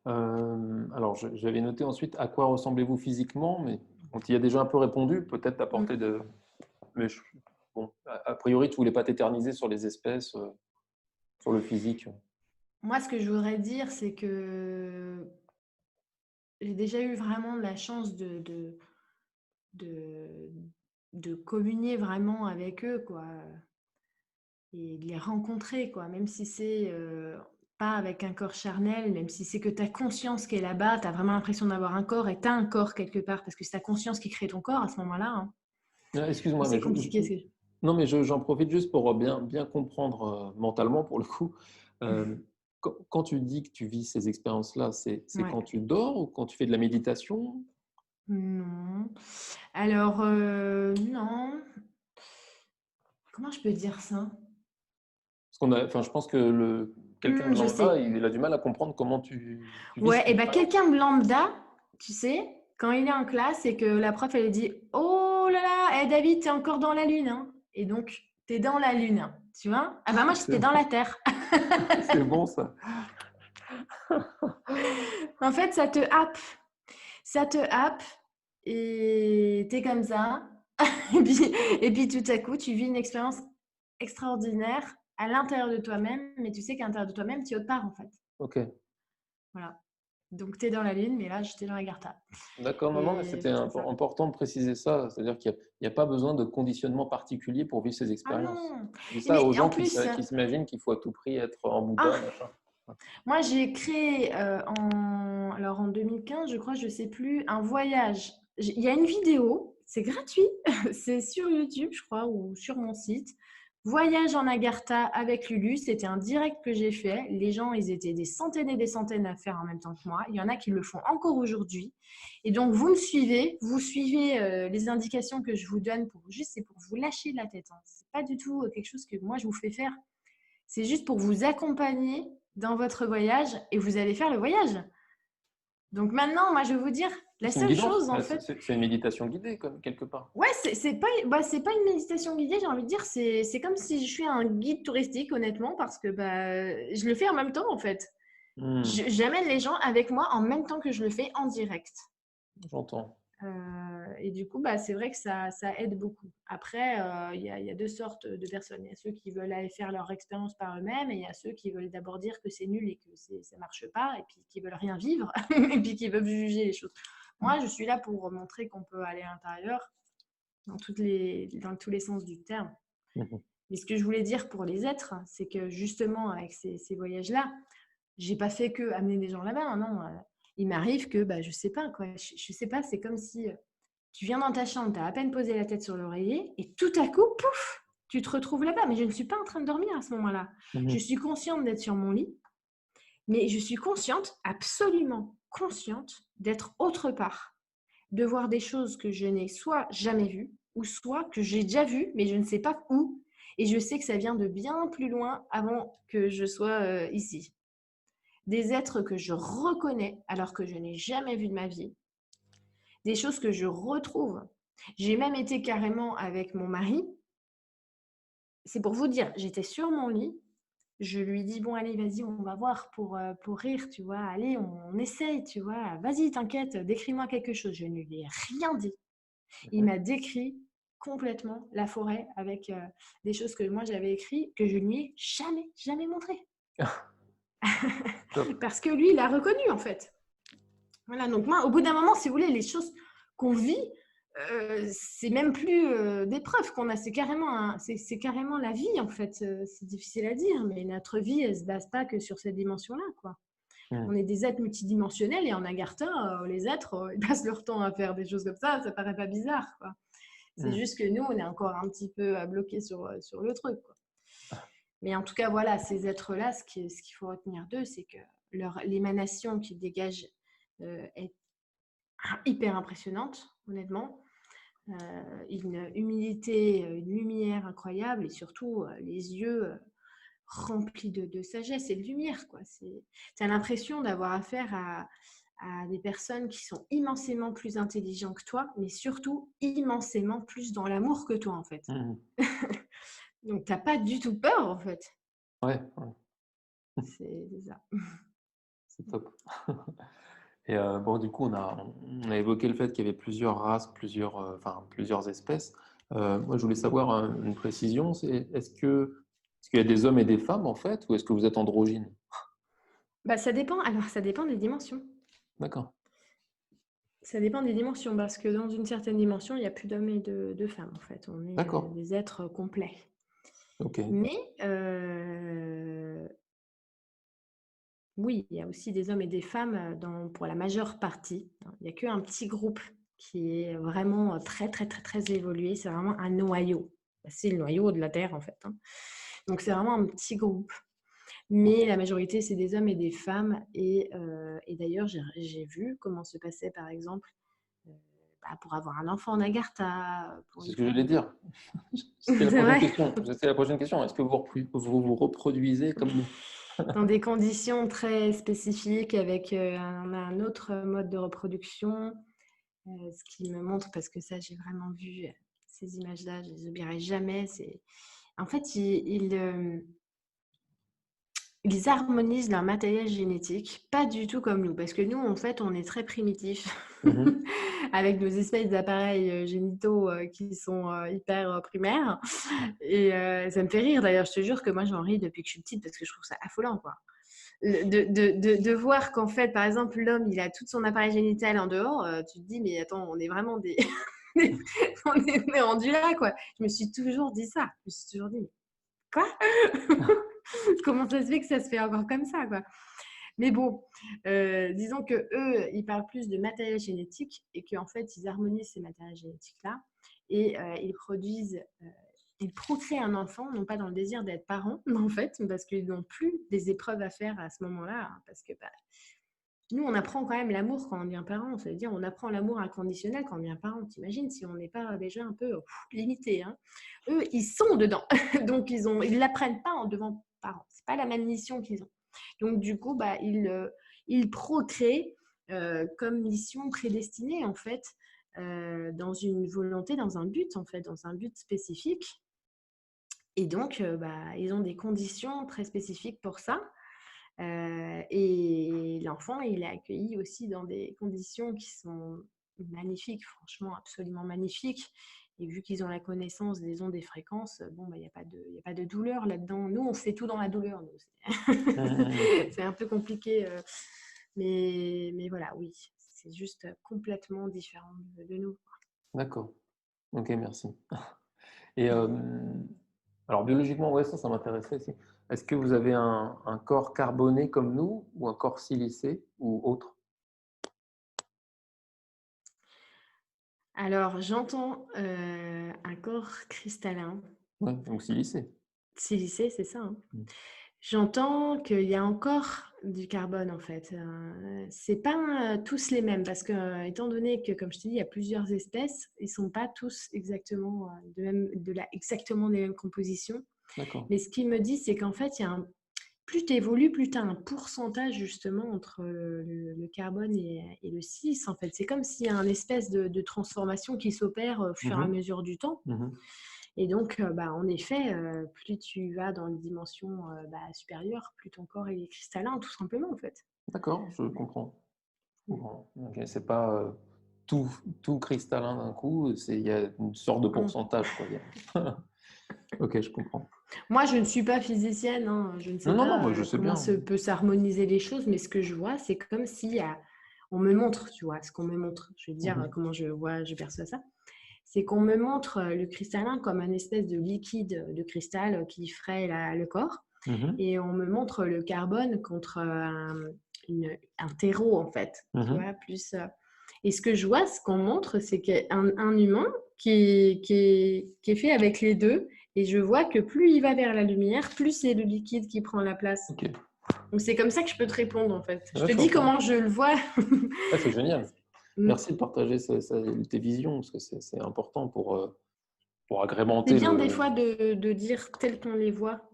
Alors, j'avais noté ensuite à quoi ressemblez-vous physiquement, mais on y a déjà un peu répondu, peut-être Mm. d'apporter de. Mais bon, a priori, tu voulais pas t'éterniser sur les espèces, sur le physique. Moi, ce que je voudrais dire, c'est que j'ai déjà eu vraiment la chance de, de communier vraiment avec eux, quoi, et de les rencontrer, quoi, même si c'est pas avec un corps charnel, même si c'est que ta conscience qui est là-bas, tu as vraiment l'impression d'avoir un corps et tu as un corps quelque part, parce que c'est ta conscience qui crée ton corps à ce moment-là. Hein. Excuse-moi, mais C'est compliqué. non, mais j'en profite juste pour bien comprendre mentalement, pour le coup. Euh, quand tu dis que tu vis ces expériences-là, c'est Ouais. quand tu dors ou quand tu fais de la méditation? Non. Alors, non. Comment je peux dire ça? Enfin, je pense que quelqu'un de Je lambda, sais. il a du mal à comprendre comment tu vis Ouais, cette et ben expérience. quelqu'un de lambda, tu sais, quand il est en classe et que la prof, elle lui dit oh là là, David, t'es encore dans la lune. Hein. Et donc, t'es dans la lune. Tu vois? Ah ben moi, C'est j'étais dans la Terre. c'est bon, ça. En fait, ça te happe. Ça te happe et t'es comme ça. Et puis tout à coup, tu vis une expérience extraordinaire à l'intérieur de toi-même, mais tu sais qu'à l'intérieur de toi-même, tu es autre part en fait. Ok. Voilà. Donc, tu es dans la lune, mais là, j'étais dans la Gartha. D'accord, non, non, mais Et c'était c'est ça. important de préciser ça. C'est-à-dire qu'il n'y a pas besoin de conditionnement particulier pour vivre ces Ah expériences. non! Je dis ça aux Mais en gens plus, qui s'imaginent qu'il faut à tout prix être en Bouddha, ah, machin. moi, j'ai créé alors en 2015, je crois, je sais plus, un voyage. Il y a une vidéo C'est gratuit. C'est sur YouTube, je crois, ou sur mon site. Voyage en Agartha avec Lulu, c'était un direct que j'ai fait. Les gens, ils étaient des centaines et des centaines à faire en même temps que moi. Il y en a qui le font encore aujourd'hui. Et donc, vous me suivez, vous suivez les indications que je vous donne c'est pour vous lâcher de la tête. Hein. C'est pas du tout quelque chose que moi, je vous fais faire. C'est juste pour vous accompagner dans votre voyage et vous allez faire le voyage. Donc maintenant, moi, je vais vous dire, la C'est une seule guidance, chose, en fait, c'est une méditation guidée, comme quelque part. ouais, c'est pas une méditation guidée, j'ai envie de dire, c'est comme si je suis un guide touristique, honnêtement, parce que je le fais en même temps, en fait. J'amène les gens avec moi en même temps que je le fais en direct. J'entends. Et du coup, c'est vrai que ça aide beaucoup. Après, il y a deux sortes de personnes. Il y a ceux qui veulent aller faire leur expérience par eux-mêmes et il y a ceux qui veulent d'abord dire que c'est nul et que ça marche pas et puis qui veulent rien vivre et puis qui veulent juger les choses. Moi, je suis là pour montrer qu'on peut aller à l'intérieur dans tous les sens du terme. Mais ce que je voulais dire pour les êtres, c'est que justement, avec ces voyages-là, j'ai pas fait que amener des gens là-bas, non. Il m'arrive que, je sais pas, quoi. Je sais pas, c'est comme si tu viens dans ta chambre, tu as à peine posé la tête sur l'oreiller et tout à coup, pouf, tu te retrouves là-bas. Mais je ne suis pas en train de dormir à ce moment-là. Je suis consciente d'être sur mon lit, mais je suis consciente, absolument consciente, d'être autre part, de voir des choses que je n'ai soit jamais vues, ou soit que j'ai déjà vues, mais je ne sais pas où. Et je sais que ça vient de bien plus loin avant que je sois ici. Des êtres que je reconnais alors que je n'ai jamais vu de ma vie. Des choses que je retrouve. J'ai même été carrément avec mon mari. C'est pour vous dire, j'étais sur mon lit. Je lui dis, bon, allez, vas-y, on va voir pour rire, tu vois. Allez, on essaye, tu vois. Vas-y, t'inquiète, décris-moi quelque chose. Je ne lui ai rien dit. Il m'a décrit complètement la forêt avec des choses que moi j'avais écrites que je ne lui ai jamais montrées. Parce que lui, il a reconnu, en fait. Voilà, donc moi, au bout d'un moment, si vous voulez, les choses qu'on vit, c'est même plus des preuves qu'on a, c'est carrément la vie, en fait. C'est difficile à dire, mais notre vie, elle ne se base pas que sur cette dimension-là, quoi. On est des êtres multidimensionnels et en Agartha, les êtres, ils passent leur temps à faire des choses comme ça paraît pas bizarre, quoi. C'est juste que nous, on est encore un petit peu bloqués sur le truc, quoi. Mais en tout cas, voilà, ces êtres-là, ce qu'il faut retenir d'eux, c'est que l'émanation qu'ils dégagent est hyper impressionnante, honnêtement. Une humilité, une lumière incroyable et surtout les yeux remplis de sagesse et de lumière, quoi. Tu as l'impression d'avoir affaire à des personnes qui sont immensément plus intelligentes que toi, mais surtout immensément plus dans l'amour que toi, en fait. Donc, tu n'as pas du tout peur, en fait. Ouais. C'est ça. C'est top. Et bon, du coup, on a évoqué le fait qu'il y avait plusieurs races, plusieurs espèces. Moi, je voulais savoir une précision, est-ce qu'il y a des hommes et des femmes, en fait, ou est-ce que vous êtes androgyne? Ça dépend. Alors, ça dépend des dimensions. D'accord. Ça dépend des dimensions, parce que dans une certaine dimension, il n'y a plus d'hommes et de femmes, en fait. On est des êtres complets. Ok. Mais oui, il y a aussi des hommes et des femmes pour la majeure partie. Il n'y a qu'un petit groupe qui est vraiment très, très, très, très évolué. C'est vraiment un noyau. C'est le noyau de la Terre, en fait. Donc, c'est vraiment un petit groupe. Mais la majorité, c'est des hommes et des femmes. Et d'ailleurs, j'ai vu comment se passait, par exemple, pour avoir un enfant en Agartha. C'est ce que je voulais dire. C'était la prochaine question. Est-ce que vous reproduisez comme nous? Dans des conditions très spécifiques, avec un autre mode de reproduction. Ce qui me montre, parce que ça, j'ai vraiment vu ces images-là, je ne les oublierai jamais. En fait, ils harmonisent leur matériel génétique, pas du tout comme nous, parce que nous, en fait, on est très primitifs, avec nos espèces d'appareils génitaux qui sont hyper primaires. Et ça me fait rire, d'ailleurs, je te jure que moi, j'en ris depuis que je suis petite, parce que je trouve ça affolant, quoi. De voir qu'en fait, par exemple, l'homme, il a tout son appareil génital en dehors, tu te dis, mais attends, on est vraiment on est rendu là, quoi. Je me suis toujours dit ça. Je me suis toujours dit, mais quoi? Comment ça se fait que ça se fait encore comme ça, quoi? Mais bon, disons qu'eux, ils parlent plus de matériel génétique et qu'en fait, ils harmonisent ces matériels génétiques-là et ils procréent un enfant, non pas dans le désir d'être parents, mais en fait, parce qu'ils n'ont plus des épreuves à faire à ce moment-là, hein, parce que nous, on apprend quand même l'amour quand on devient parent. Ça veut dire on apprend l'amour inconditionnel quand on devient parent. T'imagines si on n'est pas déjà un peu limité, hein. Eux, ils sont dedans. Donc, ils ne l'apprennent pas en devenant parents. Ce n'est pas la même mission qu'ils ont. Donc, du coup, ils procréent comme mission prédestinée, en fait, dans une volonté, dans un but, en fait, dans un but spécifique. Et donc, ils ont des conditions très spécifiques pour ça. Et l'enfant, il est accueilli aussi dans des conditions qui sont magnifiques, franchement absolument magnifiques. Et vu qu'ils ont la connaissance des ondes et fréquences, bon, il n'y a pas de douleur là-dedans. Nous, on fait tout dans la douleur. C'est un peu compliqué. Mais voilà, oui, c'est juste complètement différent de nous. D'accord. Ok, merci. Et alors, biologiquement, ouais, ça m'intéressait aussi. Est-ce que vous avez un corps carboné comme nous ou un corps silicé ou autre? Alors, j'entends un corps cristallin. Ouais, donc silicé. Silicé, c'est ça, hein. Mm. J'entends qu'il y a encore du carbone en fait. C'est pas tous les mêmes parce que, étant donné que, comme je t'ai dit, il y a plusieurs espèces, ils sont pas tous exactement exactement des mêmes compositions. D'accord. Mais ce qu'il me dit, c'est qu'en fait, plus tu évolues, plus tu as un pourcentage justement entre le carbone et le silice. En fait, c'est comme s'il y a une espèce de transformation qui s'opère au fur et à mesure du temps. Et donc, en effet, plus tu vas dans les dimensions supérieures, plus ton corps est cristallin, tout simplement, en fait. D'accord, je comprends. Ok, c'est pas tout cristallin d'un coup, il y a une sorte de pourcentage, quoi. Ok, je comprends. Moi, je ne suis pas physicienne, hein. Je ne sais Non, pas moi, je sais comment bien. peut s'harmoniser les choses, mais ce que je vois, c'est comme si on me montre, tu vois, ce qu'on me montre. Je vais te dire comment je perçois ça. C'est qu'on me montre le cristallin comme un espèce de liquide de cristal qui ferait le corps. Et on me montre le carbone contre un terreau, en fait. Tu vois, plus, et ce que je vois, ce qu'on montre, c'est qu'un humain qui est fait avec les deux. Et je vois que plus il va vers la lumière, plus c'est le liquide qui prend la place. Ok. Donc, c'est comme ça que je peux te répondre, en fait. Je Ouais, te je dis comprends. comment je le vois. Ouais, c'est génial. Merci de partager tes visions, parce que c'est important pour C'est agrémenter bien des le... fois de dire tel qu'on les voit,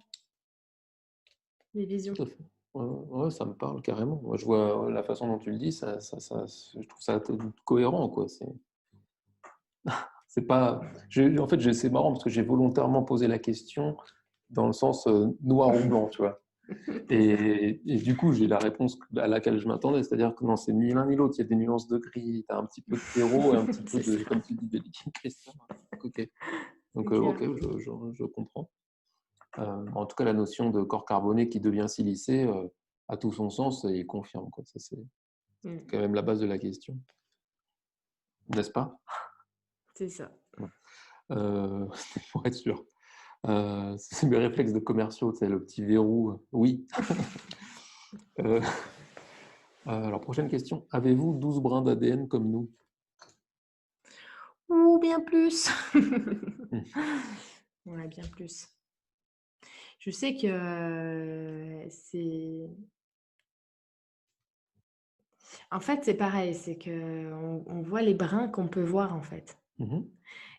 les visions. Tout à fait. Ouais, ça me parle carrément. Moi, je vois la façon dont tu le dis, je trouve ça cohérent, quoi. C'est pas... En fait, c'est marrant parce que j'ai volontairement posé la question dans le sens noir ou blanc, tu vois. Et du coup, j'ai la réponse à laquelle je m'attendais, c'est-à-dire que non, c'est ni l'un ni l'autre. Il y a des nuances de gris, tu as un petit peu de terreau et un petit peu C'est de, ça, comme tu dis, de liquide cristal. Ok, donc c'est clair. ok, je comprends. En tout cas, la notion de corps carboné qui devient silicé a tout son sens et confirme, quoi. Ça, c'est quand même la base de la question, n'est-ce pas? C'est ça. Pour être sûr. C'est mes réflexes de commerciaux, c'est le petit verrou. Oui. Alors, prochaine question. Avez-vous 12 brins d'ADN comme nous? Ou bien plus. Ouais, bien plus. Je sais que c'est... En fait, c'est pareil, c'est qu'on voit les brins qu'on peut voir, en fait.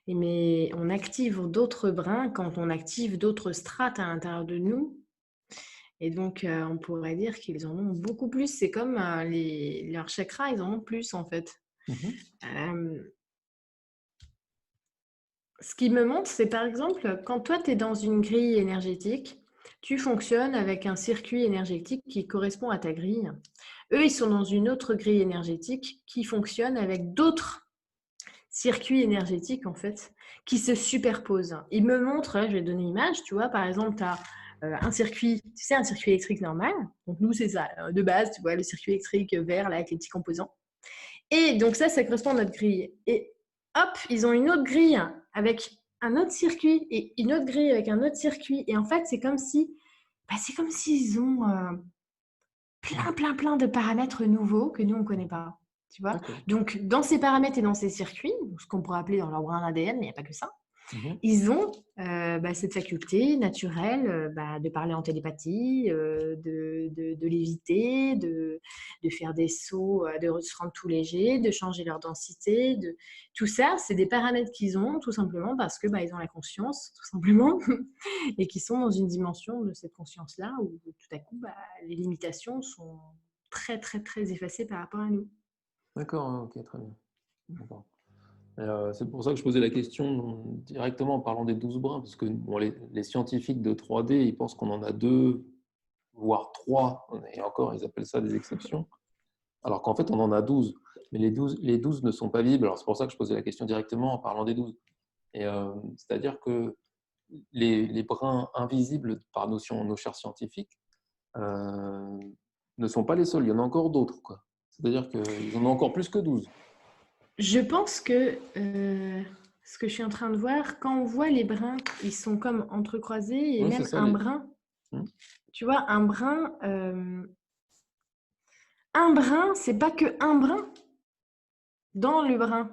Mais on active d'autres brins quand on active d'autres strates à l'intérieur de nous. Et donc, on pourrait dire qu'ils en ont beaucoup plus. C'est comme leurs chakras, ils en ont plus, en fait. Ce qui me montre, c'est par exemple, quand toi, tu es dans une grille énergétique, tu fonctionnes avec un circuit énergétique qui correspond à ta grille. Eux, ils sont dans une autre grille énergétique qui fonctionne avec d'autres circuits énergétiques, en fait, qui se superposent. Ils me montrent, je vais te donner une image, tu vois, par exemple, tu as un circuit, tu sais, un circuit électrique normal. Donc, nous, c'est ça, de base, tu vois, le circuit électrique vert, là, avec les petits composants. Et donc, ça correspond à notre grille. Et hop, ils ont une autre grille avec un autre circuit et une autre grille avec un autre circuit. Et en fait, c'est comme si, c'est comme s'ils ont plein de paramètres nouveaux que nous, on ne connaît pas. Tu vois? D'accord. Donc, dans ces paramètres et dans ces circuits, ce qu'on pourrait appeler dans leur brin ADN, mais il n'y a pas que ça, Mhm. ils ont cette faculté naturelle de parler en télépathie, de léviter, de faire des sauts, de se rendre tout léger, de changer leur densité. Tout ça, c'est des paramètres qu'ils ont tout simplement parce que ils ont la conscience, tout simplement, et qui sont dans une dimension de cette conscience-là où tout à coup, les limitations sont très, très, très effacées par rapport à nous. D'accord, ok, très bien. D'accord. C'est pour ça que je posais la question directement en parlant des 12 brins, parce que bon, les scientifiques de 3D, ils pensent qu'on en a 2, voire 3, et encore, ils appellent ça des exceptions, alors qu'en fait, on en a 12. Mais les 12 ne sont pas visibles, alors c'est pour ça que je posais la question directement en parlant des 12. Et c'est-à-dire que les brins invisibles, par nos chers scientifiques, euh, ne sont pas les seuls, il y en a encore d'autres, quoi. C'est-à-dire qu'ils en ont encore plus que 12. Je pense que ce que je suis en train de voir, quand on voit les brins, ils sont comme entrecroisés et Oui, c'est même ça. un brin, Hmm. tu vois, un brin, c'est pas que un brin dans le brin.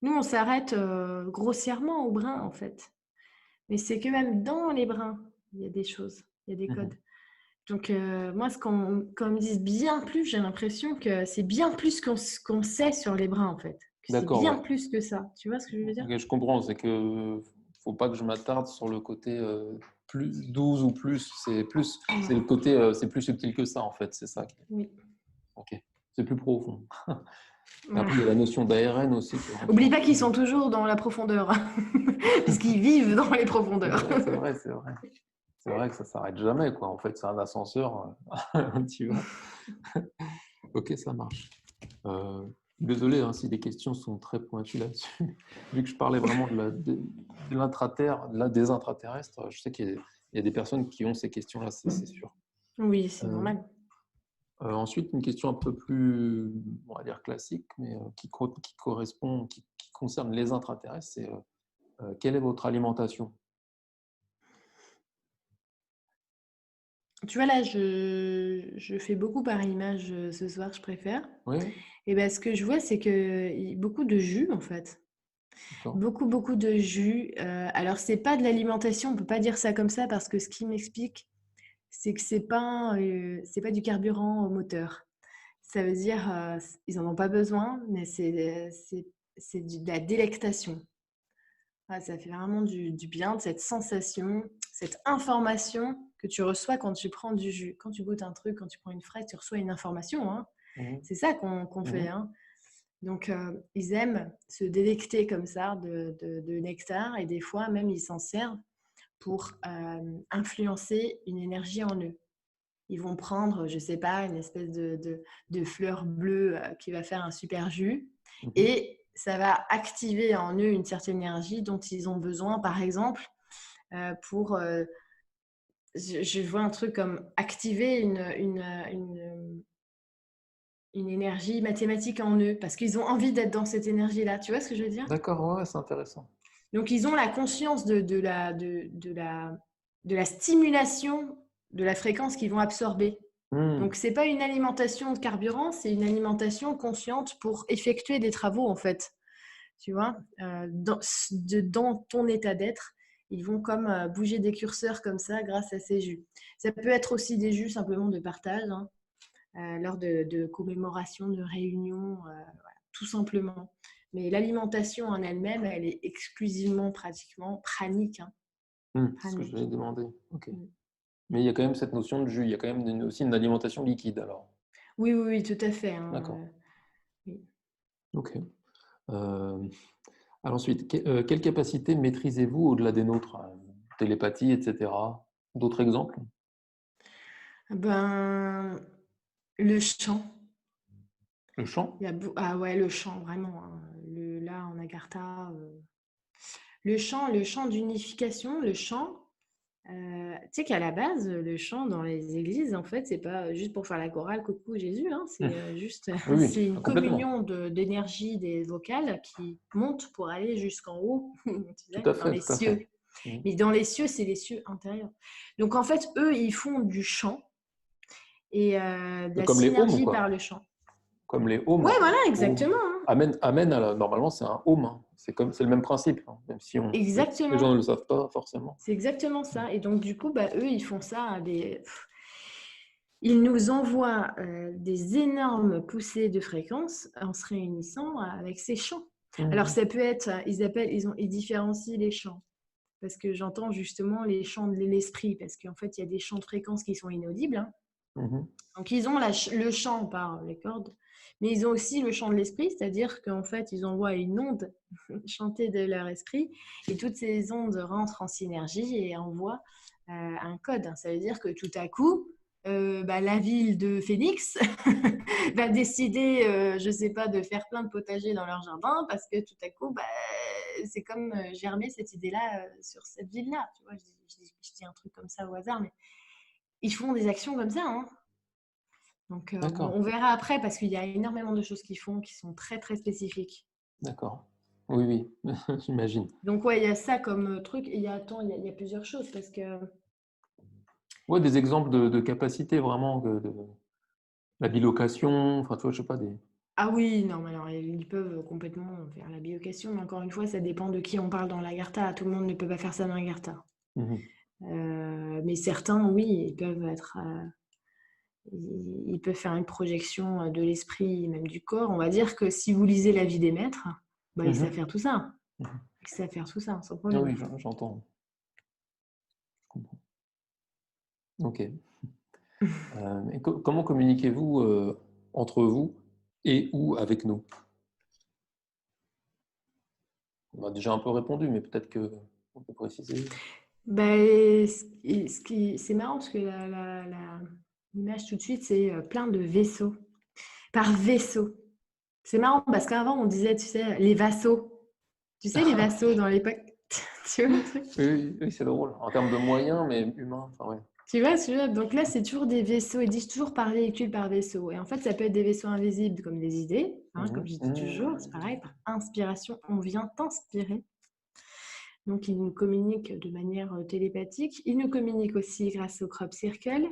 Nous, on s'arrête grossièrement au brin, en fait. Mais c'est que même dans les brins, il y a des choses, il y a des Mhm. codes. Donc, moi, quand on me dit bien plus, j'ai l'impression que c'est bien plus qu'on sait sur les brins, en fait. Que c'est D'accord, bien ouais. plus que ça. Tu vois ce que je veux dire? Ok, je comprends, c'est que faut pas que je m'attarde sur le côté plus 12 ou plus, c'est le côté c'est plus subtil que ça en fait, c'est ça. Oui. Ok, c'est plus profond. Et Voilà. après il y a la notion d'ARN aussi qui rentre Oublie en pas qu'ils sont compte. toujours dans la profondeur, puisqu'ils vivent dans les C'est profondeurs. vrai, c'est vrai, c'est vrai. C'est vrai que ça s'arrête jamais quoi. En fait, c'est un ascenseur, tu vas. Ok, ça marche. Euh, Désolé hein, si les questions sont très pointues là-dessus. Vu que je parlais vraiment de l'intraterre, des intraterrestres, je sais qu'il y a des personnes qui ont ces questions-là, c'est sûr. Oui, c'est Euh, normal. Ensuite, une question un peu plus, on va dire classique, mais qui concerne les intraterrestres, c'est quelle est votre alimentation? Tu vois, là, je fais beaucoup par image ce soir, je préfère. Oui, Et ben, ce que je vois, c'est que beaucoup de jus, en fait. d'accord. Beaucoup de jus. Alors, c'est pas de l'alimentation, on peut pas dire ça comme ça, parce que ce qui m'explique, c'est que c'est pas du carburant au moteur. Ça veut dire, ils en ont pas besoin, mais c'est de la délectation. Ah, ça fait vraiment du bien, de cette sensation, cette information que tu reçois quand tu prends du jus. Quand tu goûtes un truc, quand tu prends une fraise, tu reçois une information, hein. Mhm. C'est ça qu'on fait, Mhm. hein. Donc, ils aiment se délecter comme ça de nectar et des fois même ils s'en servent pour influencer une énergie en eux. Ils vont prendre, je sais pas, une espèce de fleur bleue qui va faire un super jus Mhm. et ça va activer en eux une certaine énergie dont ils ont besoin, par exemple, pour. Je vois un truc comme activer une énergie mathématique en eux parce qu'ils ont envie d'être dans cette énergie-là. Tu vois ce que je veux dire? D'accord, ouais, c'est intéressant. Donc, ils ont la conscience de la stimulation de la fréquence qu'ils vont absorber. Hmm. Donc, ce n'est pas une alimentation de carburant, c'est une alimentation consciente pour effectuer des travaux, en fait. Tu vois, dans ton état d'être, ils vont comme bouger des curseurs comme ça grâce à ces jus. Ça peut être aussi des jus simplement de partage, hein, lors de commémorations, de réunions, voilà, tout simplement. Mais l'alimentation en elle-même, elle est exclusivement, pratiquement, pranique, hein, C'est ce que je vais pranique. demander. Ok. Mm. Mais il y a quand même cette notion de jus, il y a quand même aussi une alimentation liquide alors. Oui, oui, oui, tout à fait, hein, D'accord. oui. Ok. Euh, alors ensuite, quelle capacité maîtrisez-vous au-delà des nôtres? Télépathie, etc. D'autres exemples? Ben, le chant. Le chant? Ah ouais, le chant, vraiment, hein. Là, en Agartha, le chant d'unification, le chant. Tu sais qu'à la base, le chant dans les églises, en fait, c'est pas juste pour faire la chorale Coucou Jésus, hein, Hmm. c'est juste, Oui, c'est oui, une complètement. communion d'énergie des vocales qui monte pour aller jusqu'en haut, tu Tout sais, à dans fait, les tout à cieux. fait. Hmm. Mais dans les cieux, c'est les cieux intérieurs. Donc en fait, eux, ils font du chant et de Mais la comme les ohms, synergie par quoi. le chant. Comme les ohms. Ouais, voilà, Ohms. exactement, hein. Amen, normalement, c'est un ohm, hein. C'est le même principe, hein, même si les gens ne Exactement. le savent pas forcément. C'est exactement ça. Et donc, du coup, bah, eux, ils font ça ils nous envoient des énormes poussées de fréquences en se réunissant avec ces chants. Alors, Mhm. ça peut être, ils différencient les chants. Parce que j'entends justement les chants de l'esprit, parce qu'en fait, il y a des chants de fréquences qui sont inaudibles, hein. Mhm. Donc, ils ont le chant par les cordes, mais ils ont aussi le chant de l'esprit, c'est-à-dire qu'en fait, ils envoient une onde chantée de leur esprit, et toutes ces ondes rentrent en synergie et envoient un code. Ça veut dire que tout à coup, la ville de Phoenix va décider, je ne sais pas, de faire plein de potagers dans leur jardin, parce que tout à coup, c'est comme germer cette idée-là sur cette ville-là. Tu vois, je dis un truc comme ça au hasard, mais ils font des actions comme ça, hein. Donc, bon, D'accord, on verra après parce qu'il y a énormément de choses qu'ils font qui sont très, très spécifiques. d'accord. Oui, oui, j'imagine. Donc, ouais, il y a ça comme truc. Et attends, il y a plusieurs choses parce que. Ouais, des exemples de capacités vraiment, de la bilocation, enfin, tu vois, je sais pas, des. Ah oui, non, mais alors, ils peuvent complètement faire la biocation, mais encore une fois, ça dépend de qui on parle dans l'Agartha. Tout le monde ne peut pas faire ça dans l'Agartha. Mhm. Mais certains, oui, ils peuvent être. Ils peuvent faire une projection de l'esprit, même du corps. On va dire que si vous lisez La vie des maîtres, ils savent Mhm. faire tout ça. Mhm. Ils savent faire tout ça, sans Ah problème. oui, j'entends. Je comprends. Ok. Et comment communiquez-vous entre vous et ou avec nous? On a déjà un peu répondu, mais peut-être que on peut préciser. C'est marrant parce que l'image tout de suite, c'est plein de vaisseaux. Par vaisseau. C'est marrant parce qu'avant, on disait, tu sais, les vassaux. Tu sais, les vassaux dans l'époque. Tu vois le truc? Oui, oui, c'est drôle. En termes de moyens, mais humains, enfin, ouais. Tu vois, donc là, c'est toujours des vaisseaux. Ils disent toujours par véhicule, par vaisseau. Et en fait, ça peut être des vaisseaux invisibles comme des idées, hein, comme Mhm. je dis toujours. C'est Mhm. pareil, par inspiration, on vient t'inspirer. Donc, ils nous communiquent de manière télépathique. Ils nous communiquent aussi grâce au crop circle.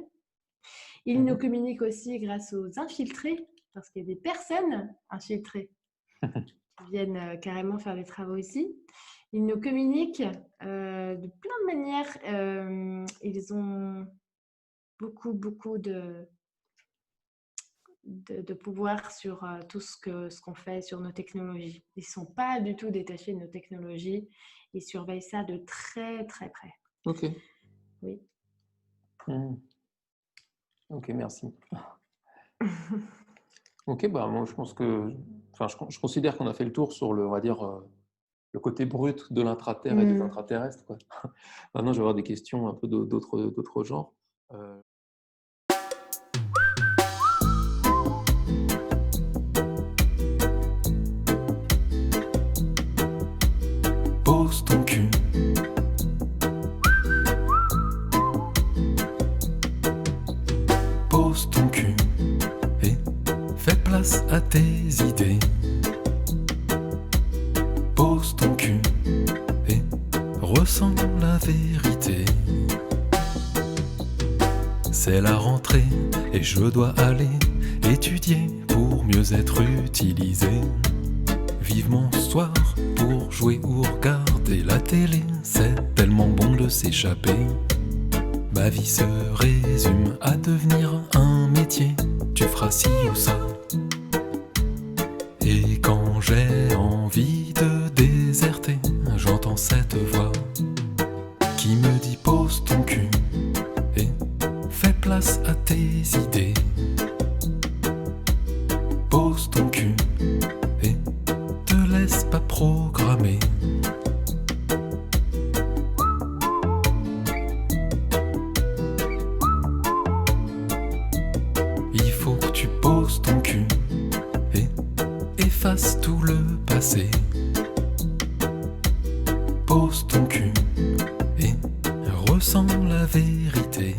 Ils nous Mhm. communiquent aussi grâce aux infiltrés, parce qu'il y a des personnes infiltrées qui viennent carrément faire des travaux ici. Ils nous communiquent de plein de manières. Ils ont beaucoup de pouvoir sur tout ce qu'on fait sur nos technologies. Ils ne sont pas du tout détachés de nos technologies. Ils surveillent ça de très, très près. Ok. Oui. Mhm. Ok, merci. Ok, bah moi je pense que, enfin, je considère qu'on a fait le tour sur le, on va dire, le côté brut de l'intraterre et des Mm. intraterrestres, quoi. Maintenant, je vais avoir des questions un peu d'autres genres. Euh, Pose ton cul. Pose ton cul et fais place à tes idées. Pose ton cul et ressens la vérité. C'est la rentrée et je dois aller étudier pour mieux être utilisé. Vivement ce soir pour jouer ou regarder la télé, c'est tellement bon de s'échapper. Ma vie se résume à devenir un métier, tu feras ci ou ça. Et quand j'ai envie de déserter, j'entends cette voix qui me dit pose ton cul et fais place à tes idées. Pose ton cul et te laisse pas programmer. Il faut que tu poses ton cul et efface tout le passé. Pose ton cul et ressens la vérité.